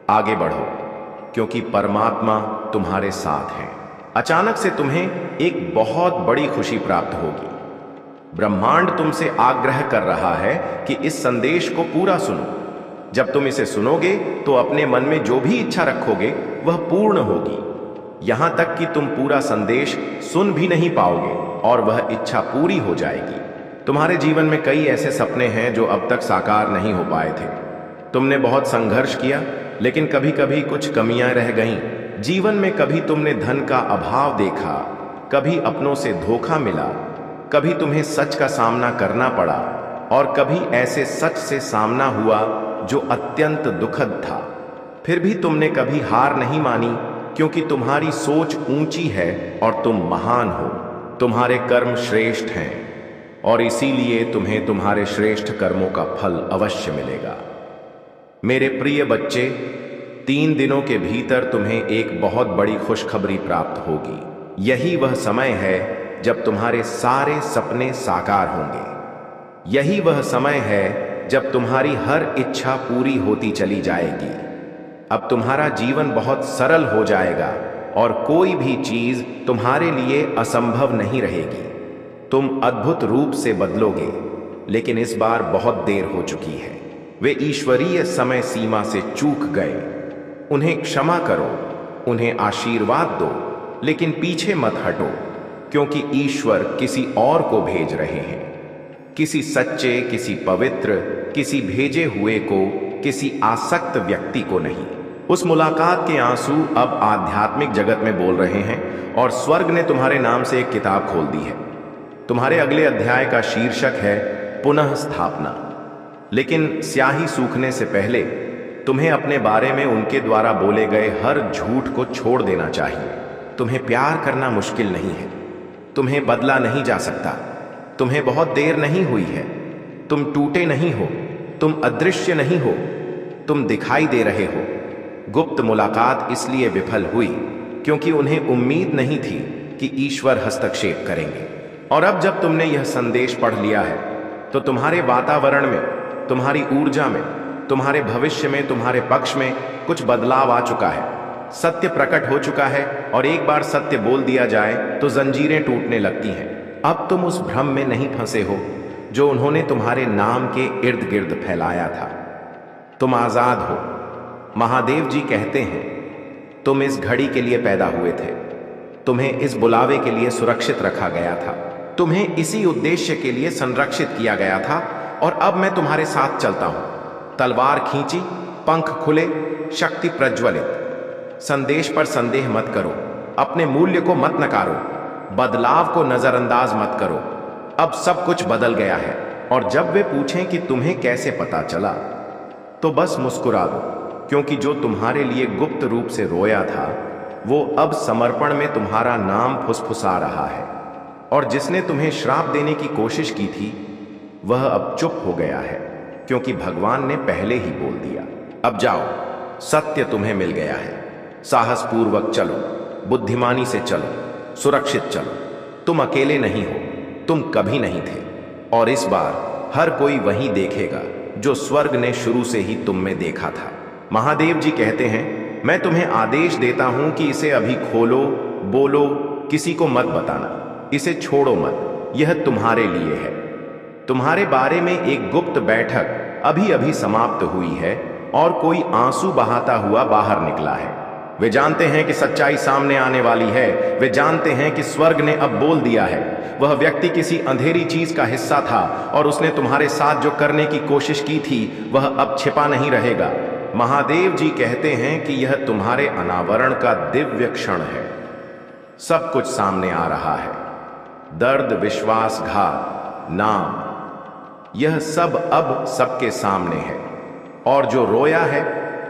आगे बढ़ो, क्योंकि परमात्मा तुम्हारे साथ है। अचानक से तुम्हें एक बहुत बड़ी खुशी प्राप्त होगी। ब्रह्मांड तुमसे आग्रह कर रहा है कि इस संदेश को पूरा सुनो। जब तुम इसे सुनोगे तो अपने मन में जो भी इच्छा रखोगे वह पूर्ण होगी। यहां तक कि तुम पूरा संदेश सुन भी नहीं पाओगे और वह इच्छा पूरी हो जाएगी। तुम्हारे जीवन में कई ऐसे सपने हैं जो अब तक साकार नहीं हो पाए थे। तुमने बहुत संघर्ष किया, लेकिन कभी कभी कुछ कमियां रह गईं। जीवन में कभी तुमने धन का अभाव देखा, कभी अपनों से धोखा मिला, कभी तुम्हें सच का सामना करना पड़ा और कभी ऐसे सच से सामना हुआ जो अत्यंत दुखद था। फिर भी तुमने कभी हार नहीं मानी, क्योंकि तुम्हारी सोच ऊंची है और तुम महान हो। तुम्हारे कर्म श्रेष्ठ हैं और इसीलिए तुम्हें तुम्हारे श्रेष्ठ कर्मों का फल अवश्य मिलेगा। मेरे प्रिय बच्चे, 3 दिनों के भीतर तुम्हें एक बहुत बड़ी खुशखबरी प्राप्त होगी। यही वह समय है जब तुम्हारे सारे सपने साकार होंगे। यही वह समय है जब तुम्हारी हर इच्छा पूरी होती चली जाएगी। अब तुम्हारा जीवन बहुत सरल हो जाएगा और कोई भी चीज तुम्हारे लिए असंभव नहीं रहेगी। तुम अद्भुत रूप से बदलोगे, लेकिन इस बार बहुत देर हो चुकी है। वे ईश्वरीय समय सीमा से चूक गए। उन्हें क्षमा करो, उन्हें आशीर्वाद दो, लेकिन पीछे मत हटो, क्योंकि ईश्वर किसी और को भेज रहे हैं। किसी सच्चे, किसी पवित्र, किसी भेजे हुए को, किसी आसक्त व्यक्ति को नहीं। उस मुलाकात के आंसू अब आध्यात्मिक जगत में बोल रहे हैं और स्वर्ग ने तुम्हारे नाम से एक किताब खोल दी है। तुम्हारे अगले अध्याय का शीर्षक है पुनः स्थापना। लेकिन स्याही सूखने से पहले तुम्हें अपने बारे में उनके द्वारा बोले गए हर झूठ को छोड़ देना चाहिए। तुम्हें प्यार करना मुश्किल नहीं है, तुम्हें बदला नहीं जा सकता, तुम्हें बहुत देर नहीं हुई है, तुम टूटे नहीं हो, तुम अदृश्य नहीं हो, तुम दिखाई दे रहे हो। गुप्त मुलाकात इसलिए विफल हुई क्योंकि उन्हें उम्मीद नहीं थी कि ईश्वर हस्तक्षेप करेंगे। और अब जब तुमने यह संदेश पढ़ लिया है तो तुम्हारे वातावरण में, तुम्हारी ऊर्जा में, तुम्हारे भविष्य में, तुम्हारे पक्ष में कुछ बदलाव आ चुका है। सत्य प्रकट हो चुका है और एक बार सत्य बोल दिया जाए तो जंजीरें टूटने लगती हैं। अब तुम उस भ्रम में नहीं फंसे हो जो उन्होंने तुम्हारे नाम के इर्द गिर्द फैलाया था। तुम आजाद हो। महादेव जी कहते हैं, तुम इस घड़ी के लिए पैदा हुए थे, तुम्हें इस बुलावे के लिए सुरक्षित रखा गया था, तुम्हें इसी उद्देश्य के लिए संरक्षित किया गया था। और अब मैं तुम्हारे साथ चलता हूं। तलवार खींची, पंख खुले, शक्ति प्रज्वलित। संदेश पर संदेह मत करो, अपने मूल्य को मत नकारो, बदलाव को नजरअंदाज मत करो। अब सब कुछ बदल गया है। और जब वे पूछें कि तुम्हें कैसे पता चला, तो बस मुस्कुरा दो, क्योंकि जो तुम्हारे लिए गुप्त रूप से रोया था वो अब समर्पण में तुम्हारा नाम फुसफुसा रहा है। और जिसने तुम्हें श्राप देने की कोशिश की थी वह अब चुप हो गया है, क्योंकि भगवान ने पहले ही बोल दिया। अब जाओ, सत्य तुम्हें मिल गया है। साहस पूर्वक चलो, बुद्धिमानी से चलो, सुरक्षित चलो। तुम अकेले नहीं हो, तुम कभी नहीं थे। और इस बार हर कोई वही देखेगा जो स्वर्ग ने शुरू से ही तुम में देखा था। महादेव जी कहते हैं, मैं तुम्हें आदेश देता हूं कि इसे अभी खोलो, बोलो, किसी को मत बताना, इसे छोड़ो मत, यह तुम्हारे लिए है। तुम्हारे बारे में एक गुप्त बैठक अभी अभी समाप्त हुई है और कोई आंसू बहाता हुआ बाहर निकला है। वे जानते हैं कि सच्चाई सामने आने वाली है। वे जानते हैं कि स्वर्ग ने अब बोल दिया है। वह व्यक्ति किसी अंधेरी चीज का हिस्सा था और उसने तुम्हारे साथ जो करने की कोशिश की थी वह अब छिपा नहीं रहेगा। महादेव जी कहते हैं कि यह तुम्हारे अनावरण का दिव्य क्षण है। सब कुछ सामने आ रहा है। दर्द, विश्वासघात, नाम, यह सब अब सबके सामने है। और जो रोया है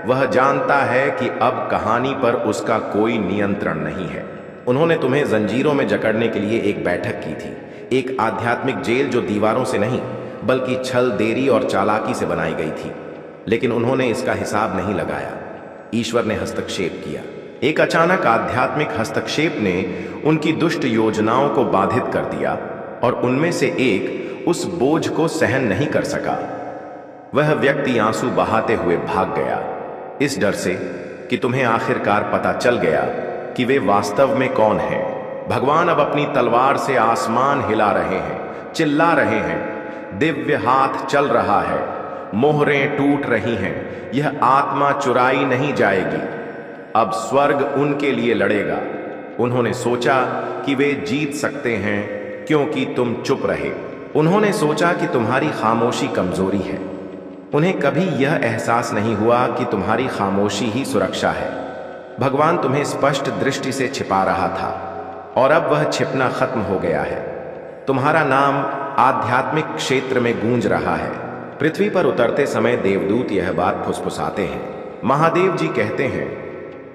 वह जानता है कि अब कहानी पर उसका कोई नियंत्रण नहीं है। उन्होंने तुम्हें जंजीरों में जकड़ने के लिए एक बैठक की थी, एक आध्यात्मिक जेल जो दीवारों से नहीं बल्कि छल, देरी और चालाकी से बनाई गई थी। लेकिन उन्होंने इसका हिसाब नहीं लगाया। ईश्वर ने हस्तक्षेप किया। एक अचानक आध्यात्मिक हस्तक्षेप ने उनकी दुष्ट योजनाओं को बाधित कर दिया और उनमें से एक उस बोझ को सहन नहीं कर सका। वह व्यक्ति आंसू बहाते हुए भाग गया, इस डर से कि तुम्हें आखिरकार पता चल गया कि वे वास्तव में कौन हैं। भगवान अब अपनी तलवार से आसमान हिला रहे हैं, चिल्ला रहे हैं। दिव्य हाथ चल रहा है, मोहरें टूट रही हैं। यह आत्मा चुराई नहीं जाएगी। अब स्वर्ग उनके लिए लड़ेगा। उन्होंने सोचा कि वे जीत सकते हैं क्योंकि तुम चुप रहे। उन्होंने सोचा कि तुम्हारी खामोशी कमजोरी है। उन्हें कभी यह एहसास नहीं हुआ कि तुम्हारी खामोशी ही सुरक्षा है। भगवान तुम्हें स्पष्ट दृष्टि से छिपा रहा था और अब वह छिपना खत्म हो गया है। तुम्हारा नाम आध्यात्मिक क्षेत्र में गूंज रहा है। पृथ्वी पर उतरते समय देवदूत यह बात फुसफुसाते हैं। महादेव जी कहते हैं,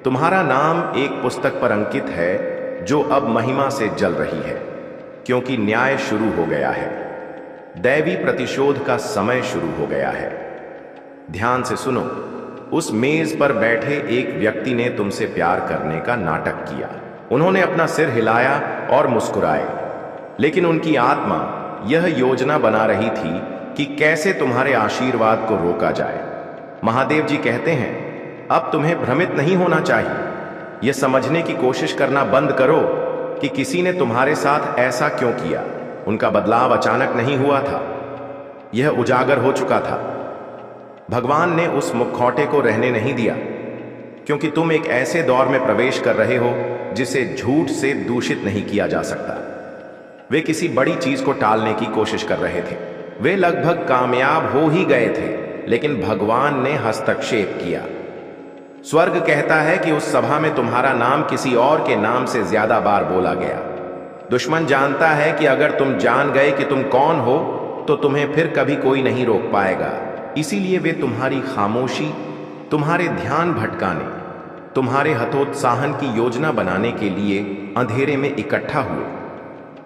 तुम्हारा नाम एक पुस्तक पर अंकित है जो अब महिमा से जल रही है, क्योंकि न्याय शुरू हो गया है। दैवी प्रतिशोध का समय शुरू हो गया है। ध्यान से सुनो। उस मेज पर बैठे एक व्यक्ति ने तुमसे प्यार करने का नाटक किया। उन्होंने अपना सिर हिलाया और मुस्कुराए, लेकिन उनकी आत्मा यह योजना बना रही थी कि कैसे तुम्हारे आशीर्वाद को रोका जाए। महादेव जी कहते हैं, अब तुम्हें भ्रमित नहीं होना चाहिए। यह समझने की कोशिश करना बंद करो कि किसी ने तुम्हारे साथ ऐसा क्यों किया। उनका बदलाव अचानक नहीं हुआ था, यह उजागर हो चुका था। भगवान ने उस मुखौटे को रहने नहीं दिया, क्योंकि तुम एक ऐसे दौर में प्रवेश कर रहे हो जिसे झूठ से दूषित नहीं किया जा सकता। वे किसी बड़ी चीज को टालने की कोशिश कर रहे थे। वे लगभग कामयाब हो ही गए थे, लेकिन भगवान ने हस्तक्षेप किया। स्वर्ग कहता है कि उस सभा में तुम्हारा नाम किसी और के नाम से ज्यादा बार बोला गया। दुश्मन जानता है कि अगर तुम जान गए कि तुम कौन हो तो तुम्हें फिर कभी कोई नहीं रोक पाएगा। इसीलिए वे तुम्हारी खामोशी, तुम्हारे ध्यान भटकाने, तुम्हारे हतोत्साहन की योजना बनाने के लिए अंधेरे में इकट्ठा हुए।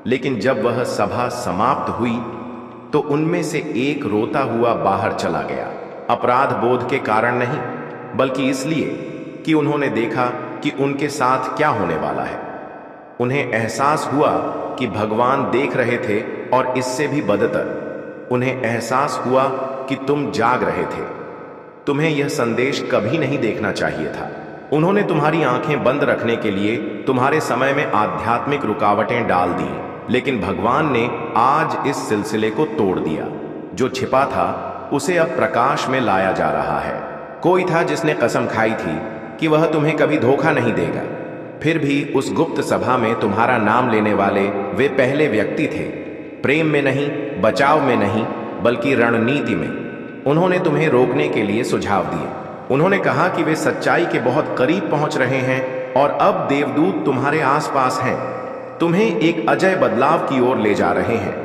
लेकिन जब वह सभा समाप्त हुई तो उनमें से एक रोता हुआ बाहर चला गया, अपराध बोध के कारण नहीं, बल्कि इसलिए कि उन्होंने देखा कि उनके साथ क्या होने वाला है। उन्हें एहसास हुआ कि भगवान देख रहे थे, और इससे भी बदतर उन्हें एहसास हुआ कि तुम जाग रहे थे। तुम्हें यह संदेश कभी नहीं देखना चाहिए था। उन्होंने तुम्हारी आंखें बंद रखने के लिए तुम्हारे समय में आध्यात्मिक रुकावटें डाल दी, लेकिन भगवान ने आज इस सिलसिले को तोड़ दिया। जो छिपा था उसे अब प्रकाश में लाया जा रहा है। कोई था जिसने कसम खाई थी कि वह तुम्हें कभी धोखा नहीं देगा। फिर भी उस गुप्त सभा में तुम्हारा नाम लेने वाले वे पहले व्यक्ति थे, प्रेम में नहीं, बचाव में नहीं, बल्कि रणनीति में। उन्होंने तुम्हें रोकने के लिए सुझाव दिए। उन्होंने कहा कि वे सच्चाई के बहुत करीब पहुंच रहे हैं और अब देवदूत तुम्हारे आसपास हैं, तुम्हें एक अजय बदलाव की ओर ले जा रहे हैं।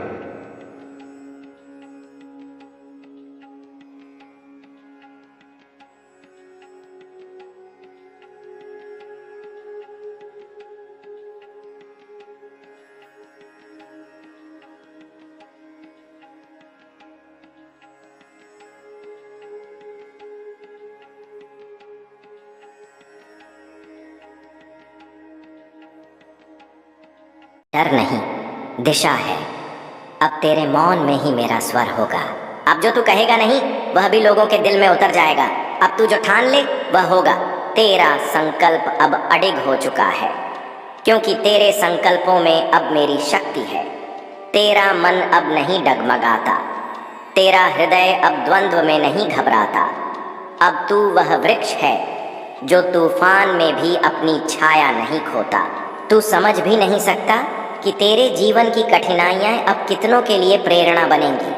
डर नहीं, दिशा है। अब तेरे मौन में ही मेरा स्वर होगा। अब जो तू कहेगा नहीं वह भी लोगों के दिल में उतर जाएगा। अब तू जो ठान ले वह होगा। तेरा संकल्प अब अडिग हो चुका है, क्योंकि तेरे संकल्पों में अब मेरी शक्ति है। तेरा मन अब नहीं डगमगाता, तेरा हृदय अब द्वंद्व में नहीं घबराता। अब तू वह वृक्ष है जो तूफान में भी अपनी छाया नहीं खोता। तू समझ भी नहीं सकता कि तेरे जीवन की कठिनाइयां अब कितनों के लिए प्रेरणा बनेंगी।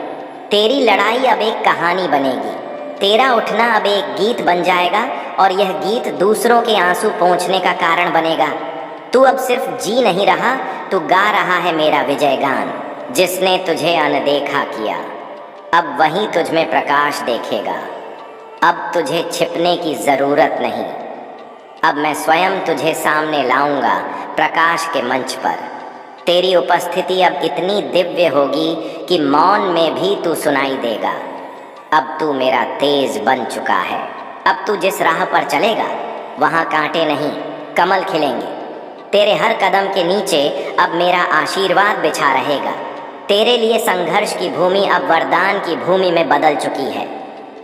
तेरी लड़ाई अब एक कहानी बनेगी। तेरा उठना अब एक गीत बन जाएगा, और यह गीत दूसरों के आंसू पोंछने का कारण बनेगा। तू अब सिर्फ जी नहीं रहा, तू गा रहा है मेरा विजय गान। जिसने तुझे अनदेखा किया अब वही तुझ में प्रकाश देखेगा। अब तुझे छिपने की जरूरत नहीं। अब मैं स्वयं तुझे सामने लाऊंगा प्रकाश के मंच पर। तेरी उपस्थिति अब इतनी दिव्य होगी कि मौन में भी तू सुनाई देगा। अब तू मेरा तेज बन चुका है। अब तू जिस राह पर चलेगा वहाँ कांटे नहीं, कमल खिलेंगे। तेरे हर कदम के नीचे अब मेरा आशीर्वाद बिछा रहेगा। तेरे लिए संघर्ष की भूमि अब वरदान की भूमि में बदल चुकी है।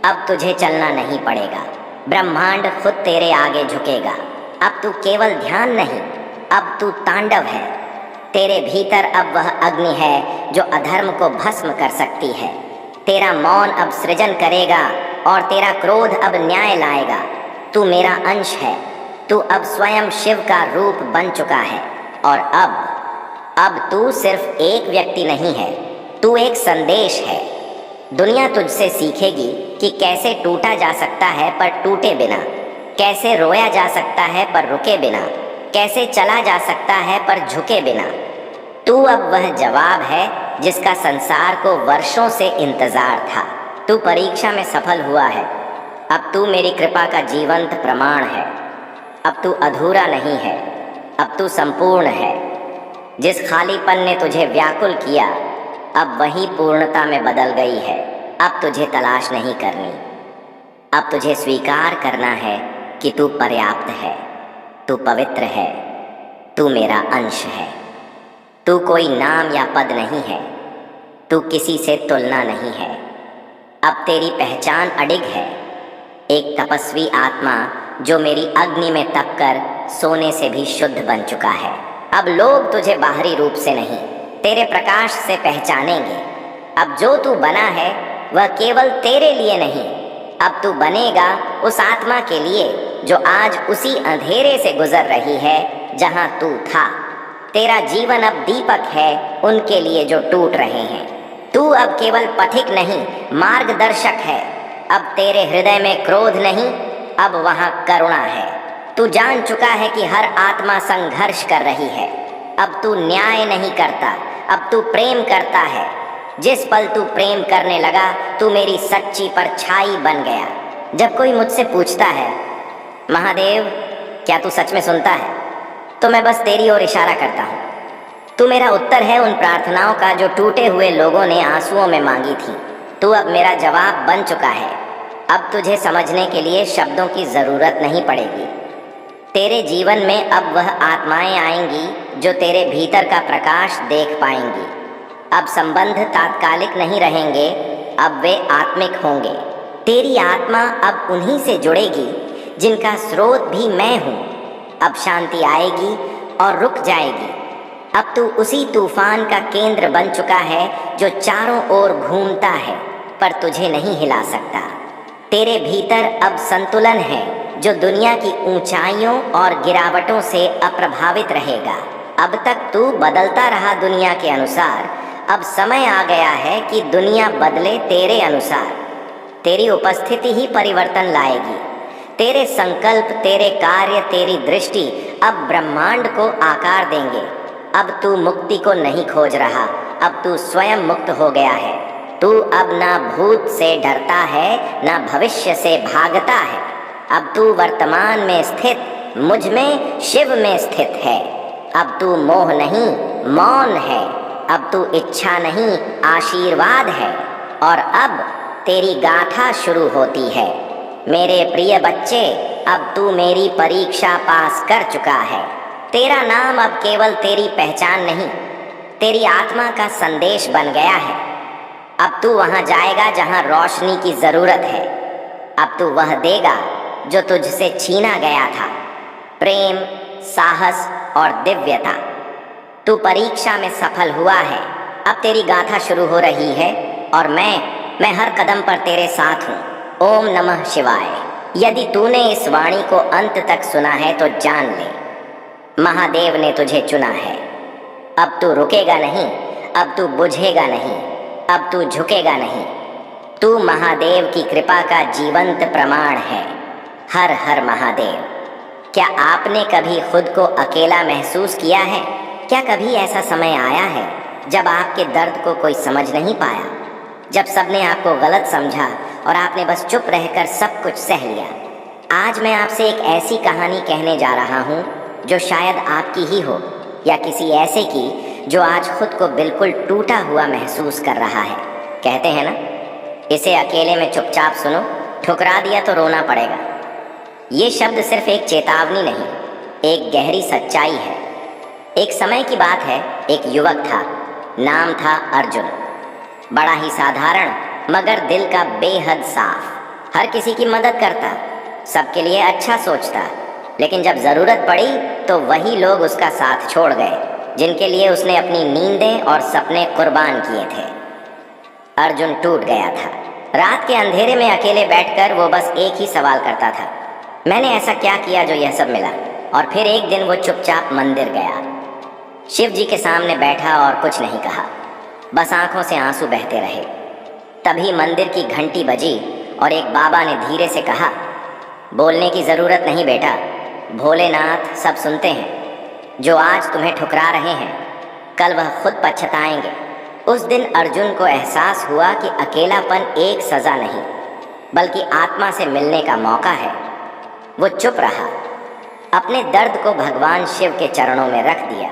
अब तुझे चलना नहीं पड़ेगा, ब्रह्मांड खुद तेरे आगे झुकेगा। अब तू केवल ध्यान नहीं, अब तू तांडव है। तेरे भीतर अब वह अग्नि है जो अधर्म को भस्म कर सकती है। तेरा मौन अब सृजन करेगा और तेरा क्रोध अब न्याय लाएगा। तू मेरा अंश है। तू अब स्वयं शिव का रूप बन चुका है। और अब तू सिर्फ एक व्यक्ति नहीं है, तू एक संदेश है। दुनिया तुझसे सीखेगी कि कैसे टूटा जा सकता है पर टूटे बिना, कैसे रोया जा सकता है पर रुके बिना, कैसे चला जा सकता है पर झुके बिना। तू अब वह जवाब है जिसका संसार को वर्षों से इंतजार था। तू परीक्षा में सफल हुआ है। अब तू मेरी कृपा का जीवंत प्रमाण है। अब तू अधूरा नहीं है, अब तू संपूर्ण है। जिस खालीपन ने तुझे व्याकुल किया अब वही पूर्णता में बदल गई है। अब तुझे तलाश नहीं करनी, अब तुझे स्वीकार करना है कि तू पर्याप्त है, तू पवित्र है, तू मेरा अंश है। तू कोई नाम या पद नहीं है, तू किसी से तुलना नहीं है। अब तेरी पहचान अडिग है, एक तपस्वी आत्मा जो मेरी अग्नि में तपकर सोने से भी शुद्ध बन चुका है। अब लोग तुझे बाहरी रूप से नहीं, तेरे प्रकाश से पहचानेंगे। अब जो तू बना है वह केवल तेरे लिए नहीं, अब तू बनेगा उस आत्मा के लिए जो आज उसी अंधेरे से गुजर रही है जहां तू था। तेरा जीवन अब दीपक है उनके लिए जो टूट रहे हैं। तू अब केवल पथिक नहीं, मार्गदर्शक है। अब तेरे हृदय में क्रोध नहीं, अब वहाँ करुणा है। तू जान चुका है कि हर आत्मा संघर्ष कर रही है। अब तू न्याय नहीं करता, अब तू प्रेम करता है। जिस पल तू प्रेम करने लगा तू मेरी सच्ची परछाई बन गया। जब कोई मुझसे पूछता है महादेव क्या तू सच में सुनता है, तो मैं बस तेरी ओर इशारा करता हूँ। तू मेरा उत्तर है उन प्रार्थनाओं का जो टूटे हुए लोगों ने आंसुओं में मांगी थी। तू अब मेरा जवाब बन चुका है। अब तुझे समझने के लिए शब्दों की जरूरत नहीं पड़ेगी। तेरे जीवन में अब वह आत्माएं आएंगी जो तेरे भीतर का प्रकाश देख पाएंगी। अब संबंध तात्कालिक नहीं रहेंगे, अब वे आत्मिक होंगे। तेरी आत्मा अब उन्हीं से जुड़ेगी जिनका स्रोत भी मैं हूँ। अब शांति आएगी और रुक जाएगी। अब तू उसी तूफान का केंद्र बन चुका है जो चारों ओर घूमता है पर तुझे नहीं हिला सकता। तेरे भीतर अब संतुलन है जो दुनिया की ऊंचाइयों और गिरावटों से अप्रभावित रहेगा। अब तक तू बदलता रहा दुनिया के अनुसार, अब समय आ गया है कि दुनिया बदले तेरे अनुसार। तेरी उपस्थिति ही परिवर्तन लाएगी। तेरे संकल्प, तेरे कार्य, तेरी दृष्टि अब ब्रह्मांड को आकार देंगे। अब तू मुक्ति को नहीं खोज रहा, अब तू स्वयं मुक्त हो गया है। तू अब ना भूत से डरता है, ना भविष्य से भागता है। अब तू वर्तमान में स्थित मुझ में, शिव में स्थित है। अब तू मोह नहीं, मौन है। अब तू इच्छा नहीं, आशीर्वाद है। और अब तेरी गाथा शुरू होती है। मेरे प्रिय बच्चे, अब तू मेरी परीक्षा पास कर चुका है। तेरा नाम अब केवल तेरी पहचान नहीं, तेरी आत्मा का संदेश बन गया है। अब तू वहां जाएगा जहां रोशनी की जरूरत है। अब तू वह देगा जो तुझसे छीना गया था, प्रेम, साहस और दिव्यता। तू परीक्षा में सफल हुआ है। अब तेरी गाथा शुरू हो रही है और मैं हर कदम पर तेरे साथ हूँ। ओम नमः शिवाय। यदि तूने इस वाणी को अंत तक सुना है तो जान ले, महादेव ने तुझे चुना है। अब तू रुकेगा नहीं, अब तू बुझेगा नहीं, अब तू झुकेगा नहीं। तू महादेव की कृपा का जीवंत प्रमाण है। हर हर महादेव। क्या आपने कभी खुद को अकेला महसूस किया है? क्या कभी ऐसा समय आया है जब आपके दर्द को कोई समझ नहीं पाया, जब सबने आपको गलत समझा और आपने बस चुप रहकर सब कुछ सह लिया? आज मैं आपसे एक ऐसी कहानी कहने जा रहा हूँ जो शायद आपकी ही हो या किसी ऐसे की जो आज खुद को बिल्कुल टूटा हुआ महसूस कर रहा है। कहते हैं ना, इसे अकेले में चुपचाप सुनो, ठुकरा दिया तो रोना पड़ेगा। ये शब्द सिर्फ एक चेतावनी नहीं, एक गहरी सच्चाई है। एक समय की बात है, एक युवक था, नाम था अर्जुन। बड़ा ही साधारण मगर दिल का बेहद साफ। हर किसी की मदद करता, सबके लिए अच्छा सोचता, लेकिन जब जरूरत पड़ी तो वही लोग उसका साथ छोड़ गए जिनके लिए उसने अपनी नींदें और सपने कुर्बान किए थे। अर्जुन टूट गया था। रात के अंधेरे में अकेले बैठकर वो बस एक ही सवाल करता था, मैंने ऐसा क्या किया जो यह सब मिला? और फिर एक दिन वो चुपचाप मंदिर गया, शिव जी के सामने बैठा और कुछ नहीं कहा, बस आंखों से आंसू बहते रहे। तभी मंदिर की घंटी बजी और एक बाबा ने धीरे से कहा, बोलने की जरूरत नहीं बेटा, भोलेनाथ सब सुनते हैं। जो आज तुम्हें ठुकरा रहे हैं, कल वह खुद पछताएंगे। उस दिन अर्जुन को एहसास हुआ कि अकेलापन एक सजा नहीं बल्कि आत्मा से मिलने का मौका है। वो चुप रहा, अपने दर्द को भगवान शिव के चरणों में रख दिया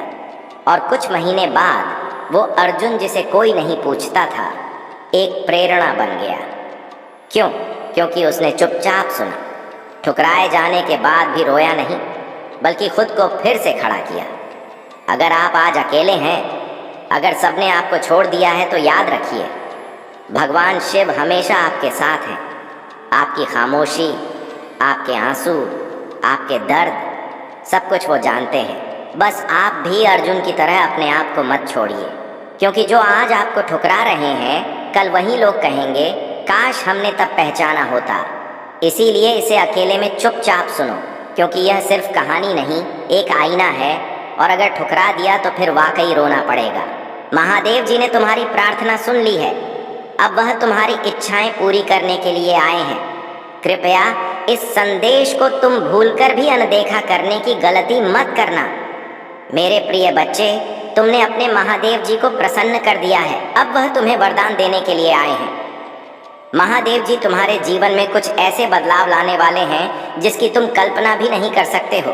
और कुछ महीने बाद वो अर्जुन जिसे कोई नहीं पूछता था एक प्रेरणा बन गया। क्यों? क्योंकि उसने चुपचाप सुना। ठुकराए जाने के बाद भी रोया नहीं बल्कि खुद को फिर से खड़ा किया। अगर आप आज अकेले हैं, अगर सबने आपको छोड़ दिया है, तो याद रखिए, भगवान शिव हमेशा आपके साथ हैं। आपकी खामोशी, आपके आंसू, आपके दर्द, सब कुछ वो जानते हैं। बस आप भी अर्जुन की तरह अपने आप को मत छोड़िए, क्योंकि जो आज आपको ठुकरा रहे हैं, कल वही लोग कहेंगे, काश हमने तब पहचाना होता। इसीलिए इसे अकेले में चुपचाप सुनो, क्योंकि यह सिर्फ कहानी नहीं, एक आईना है। और अगर ठुकरा दिया तो फिर वाकई रोना पड़ेगा। महादेव जी ने तुम्हारी प्रार्थना सुन ली है, अब वह तुम्हारी इच्छाएं पूरी करने के लिए आए हैं। कृपया इस संदेश को तुम भूलकर भी अनदेखा करने की गलती मत करना। मेरे प्रिय बच्चे, तुमने अपने महादेव जी को प्रसन्न कर दिया है, अब वह तुम्हें वरदान देने के लिए आए हैं। महादेव जी तुम्हारे जीवन में कुछ ऐसे बदलाव लाने वाले हैं जिसकी तुम कल्पना भी नहीं कर सकते हो।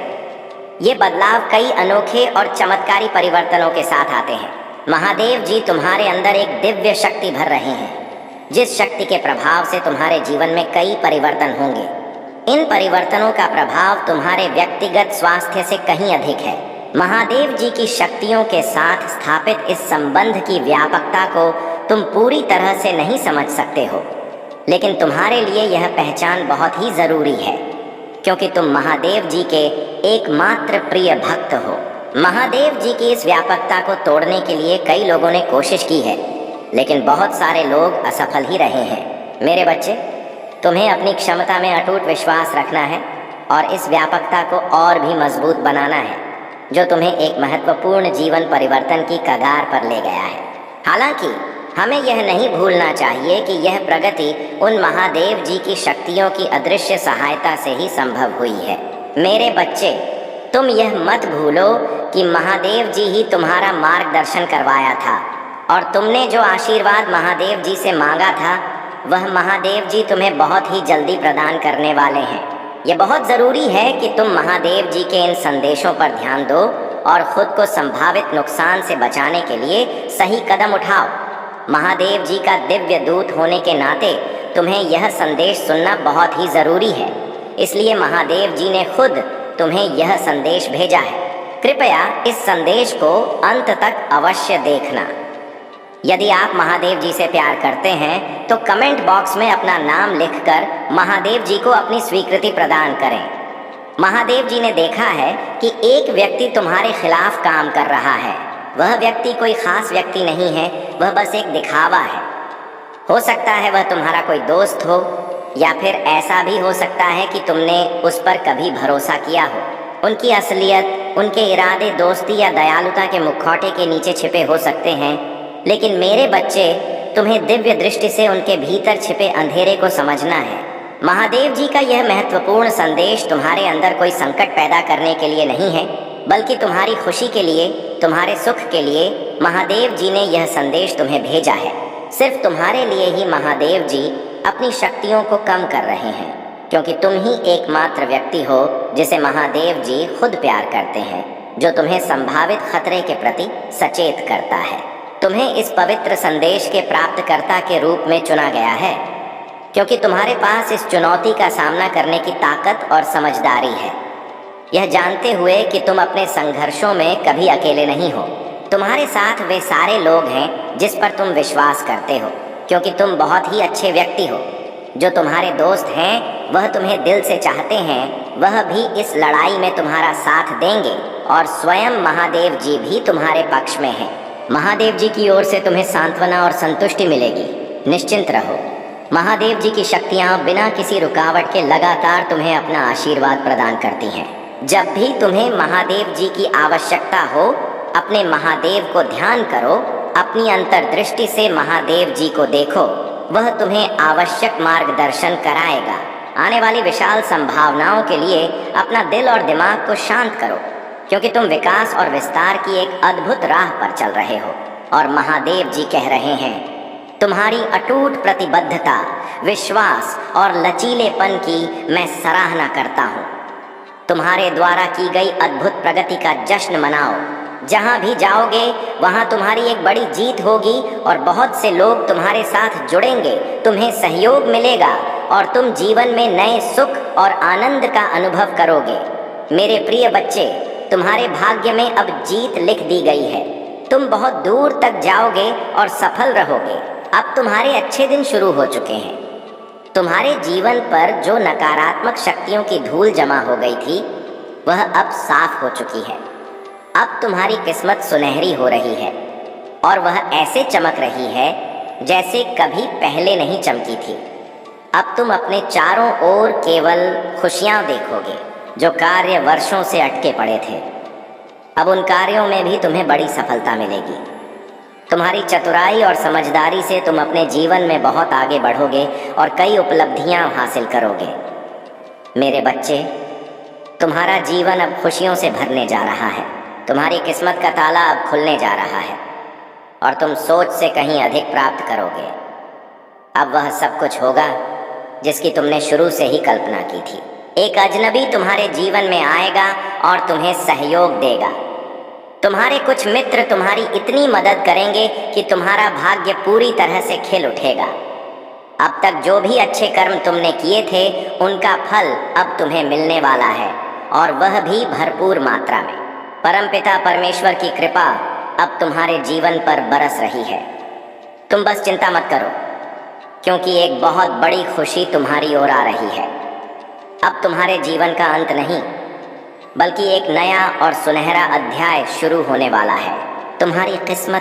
ये बदलाव कई अनोखे और चमत्कारी परिवर्तनों के साथ आते हैं। महादेव जी तुम्हारे अंदर एक दिव्य शक्ति भर रहे हैं, जिस शक्ति के प्रभाव से तुम्हारे जीवन में कई परिवर्तन होंगे। इन परिवर्तनों का प्रभाव तुम्हारे व्यक्तिगत स्वास्थ्य से कहीं अधिक है। महादेव जी की शक्तियों के साथ स्थापित इस संबंध की व्यापकता को तुम पूरी तरह से नहीं समझ सकते हो, लेकिन तुम्हारे लिए यह पहचान बहुत ही जरूरी है, क्योंकि तुम महादेव जी के एकमात्र प्रिय भक्त हो। महादेव जी की इस व्यापकता को तोड़ने के लिए कई लोगों ने कोशिश की है, लेकिन बहुत सारे लोग असफल ही रहे हैं। मेरे बच्चे, तुम्हें अपनी क्षमता में अटूट विश्वास रखना है और इस व्यापकता को और भी मजबूत बनाना है, जो तुम्हें एक महत्वपूर्ण जीवन परिवर्तन की कगार पर ले गया है। हालांकि हमें यह नहीं भूलना चाहिए कि यह प्रगति उन महादेव जी की शक्तियों की अदृश्य सहायता से ही संभव हुई है। मेरे बच्चे, तुम यह मत भूलो कि महादेव जी ही तुम्हारा मार्गदर्शन करवाया था, और तुमने जो आशीर्वाद महादेव जी से मांगा था वह महादेव जी तुम्हें बहुत ही जल्दी प्रदान करने वाले हैं। यह बहुत ज़रूरी है कि तुम महादेव जी के इन संदेशों पर ध्यान दो और खुद को संभावित नुकसान से बचाने के लिए सही कदम उठाओ। महादेव जी का दिव्य दूत होने के नाते तुम्हें यह संदेश सुनना बहुत ही ज़रूरी है, इसलिए महादेव जी ने खुद तुम्हें यह संदेश भेजा है। कृपया इस संदेश को अंत तक अवश्य देखना। यदि आप महादेव जी से प्यार करते हैं तो कमेंट बॉक्स में अपना नाम लिखकर महादेव जी को अपनी स्वीकृति प्रदान करें। महादेव जी ने देखा है कि एक व्यक्ति तुम्हारे खिलाफ काम कर रहा है। वह व्यक्ति कोई खास व्यक्ति नहीं है, वह बस एक दिखावा है। हो सकता है वह तुम्हारा कोई दोस्त हो, या फिर ऐसा भी हो सकता है कि तुमने उस पर कभी भरोसा किया हो। उनकी असलियत, उनके इरादे दोस्ती या दयालुता के मुखौटे के नीचे छिपे हो सकते हैं, लेकिन मेरे बच्चे, तुम्हें दिव्य दृष्टि से उनके भीतर छिपे अंधेरे को समझना है। महादेव जी का यह महत्वपूर्ण संदेश तुम्हारे अंदर कोई संकट पैदा करने के लिए नहीं है, बल्कि तुम्हारी खुशी के लिए, तुम्हारे सुख के लिए महादेव जी ने यह संदेश तुम्हें भेजा है। सिर्फ तुम्हारे लिए ही महादेव जी अपनी शक्तियों को कम कर रहे हैं, क्योंकि तुम ही एकमात्र व्यक्ति हो जिसे महादेव जी खुद प्यार करते हैं, जो तुम्हें संभावित खतरे के प्रति सचेत करता है। तुम्हें इस पवित्र संदेश के प्राप्तकर्ता के रूप में चुना गया है, क्योंकि तुम्हारे पास इस चुनौती का सामना करने की ताकत और समझदारी है, यह जानते हुए कि तुम अपने संघर्षों में कभी अकेले नहीं हो। तुम्हारे साथ वे सारे लोग हैं जिस पर तुम विश्वास करते हो, क्योंकि तुम बहुत ही अच्छे व्यक्ति हो। जो तुम्हारे दोस्त हैं वह तुम्हें दिल से चाहते हैं, वह भी इस लड़ाई में तुम्हारा साथ देंगे, और स्वयं महादेव जी भी तुम्हारे पक्ष में हैं। महादेव जी की ओर से तुम्हें सांत्वना और संतुष्टि मिलेगी। निश्चिंत रहो, महादेव जी की शक्तियाँ बिना किसी रुकावट के लगातार तुम्हें अपना आशीर्वाद प्रदान करती हैं। जब भी तुम्हें महादेव जी की आवश्यकता हो, अपने महादेव को ध्यान करो, अपनी अंतर्दृष्टि से महादेव जी को देखो, वह तुम्हें आवश्यक मार्गदर्शन कराएगा। आने वाली विशाल संभावनाओं के लिए अपना दिल और दिमाग को शांत करो, क्योंकि तुम विकास और विस्तार की एक अद्भुत राह पर चल रहे हो, और महादेव जी कह रहे हैं, तुम्हारी अटूट प्रतिबद्धता, विश्वास और लचीलेपन की मैं सराहना करता हूँ। तुम्हारे द्वारा की गई अद्भुत प्रगति का जश्न मनाओ। जहाँ भी जाओगे वहाँ तुम्हारी एक बड़ी जीत होगी, और बहुत से लोग तुम्हारे साथ जुड़ेंगे, तुम्हें सहयोग मिलेगा, और तुम जीवन में नए सुख और आनंद का अनुभव करोगे। मेरे प्रिय बच्चे, तुम्हारे भाग्य में अब जीत लिख दी गई है। तुम बहुत दूर तक जाओगे और सफल रहोगे। अब तुम्हारे अच्छे दिन शुरू हो चुके हैं। तुम्हारे जीवन पर जो नकारात्मक शक्तियों की धूल जमा हो गई थी, वह अब साफ हो चुकी है। अब तुम्हारी किस्मत सुनहरी हो रही है, और वह ऐसे चमक रही है जैसे कभी पहले नहीं चमकी थी। अब तुम अपने चारों ओर केवल खुशियाँ देखोगे, जो कार्य वर्षों से अटके पड़े थे। अब उन कार्यों में भी तुम्हें बड़ी सफलता मिलेगी। तुम्हारी चतुराई और समझदारी से तुम अपने जीवन में बहुत आगे बढ़ोगे और कई उपलब्धियां हासिल करोगे। मेरे बच्चे, तुम्हारा जीवन अब खुशियों से भरने जा रहा है। तुम्हारी किस्मत का ताला अब खुलने जा रहा है, और तुम सोच से कहीं अधिक प्राप्त करोगे। अब वह सब कुछ होगा जिसकी तुमने शुरू से ही कल्पना की थी। एक अजनबी तुम्हारे जीवन में आएगा और तुम्हें सहयोग देगा। तुम्हारे कुछ मित्र तुम्हारी इतनी मदद करेंगे कि तुम्हारा भाग्य पूरी तरह से खिल उठेगा। अब तक जो भी अच्छे कर्म तुमने किए थे उनका फल अब तुम्हें मिलने वाला है, और वह भी भरपूर मात्रा में। परमपिता परमेश्वर की कृपा अब तुम्हारे जीवन पर बरस रही है। तुम बस चिंता मत करो, क्योंकि एक बहुत बड़ी खुशी तुम्हारी ओर आ रही है। अब तुम्हारे जीवन का अंत नहीं, बल्कि एक नया और सुनहरा अध्याय शुरू होने वाला है। तुम्हारी किस्मत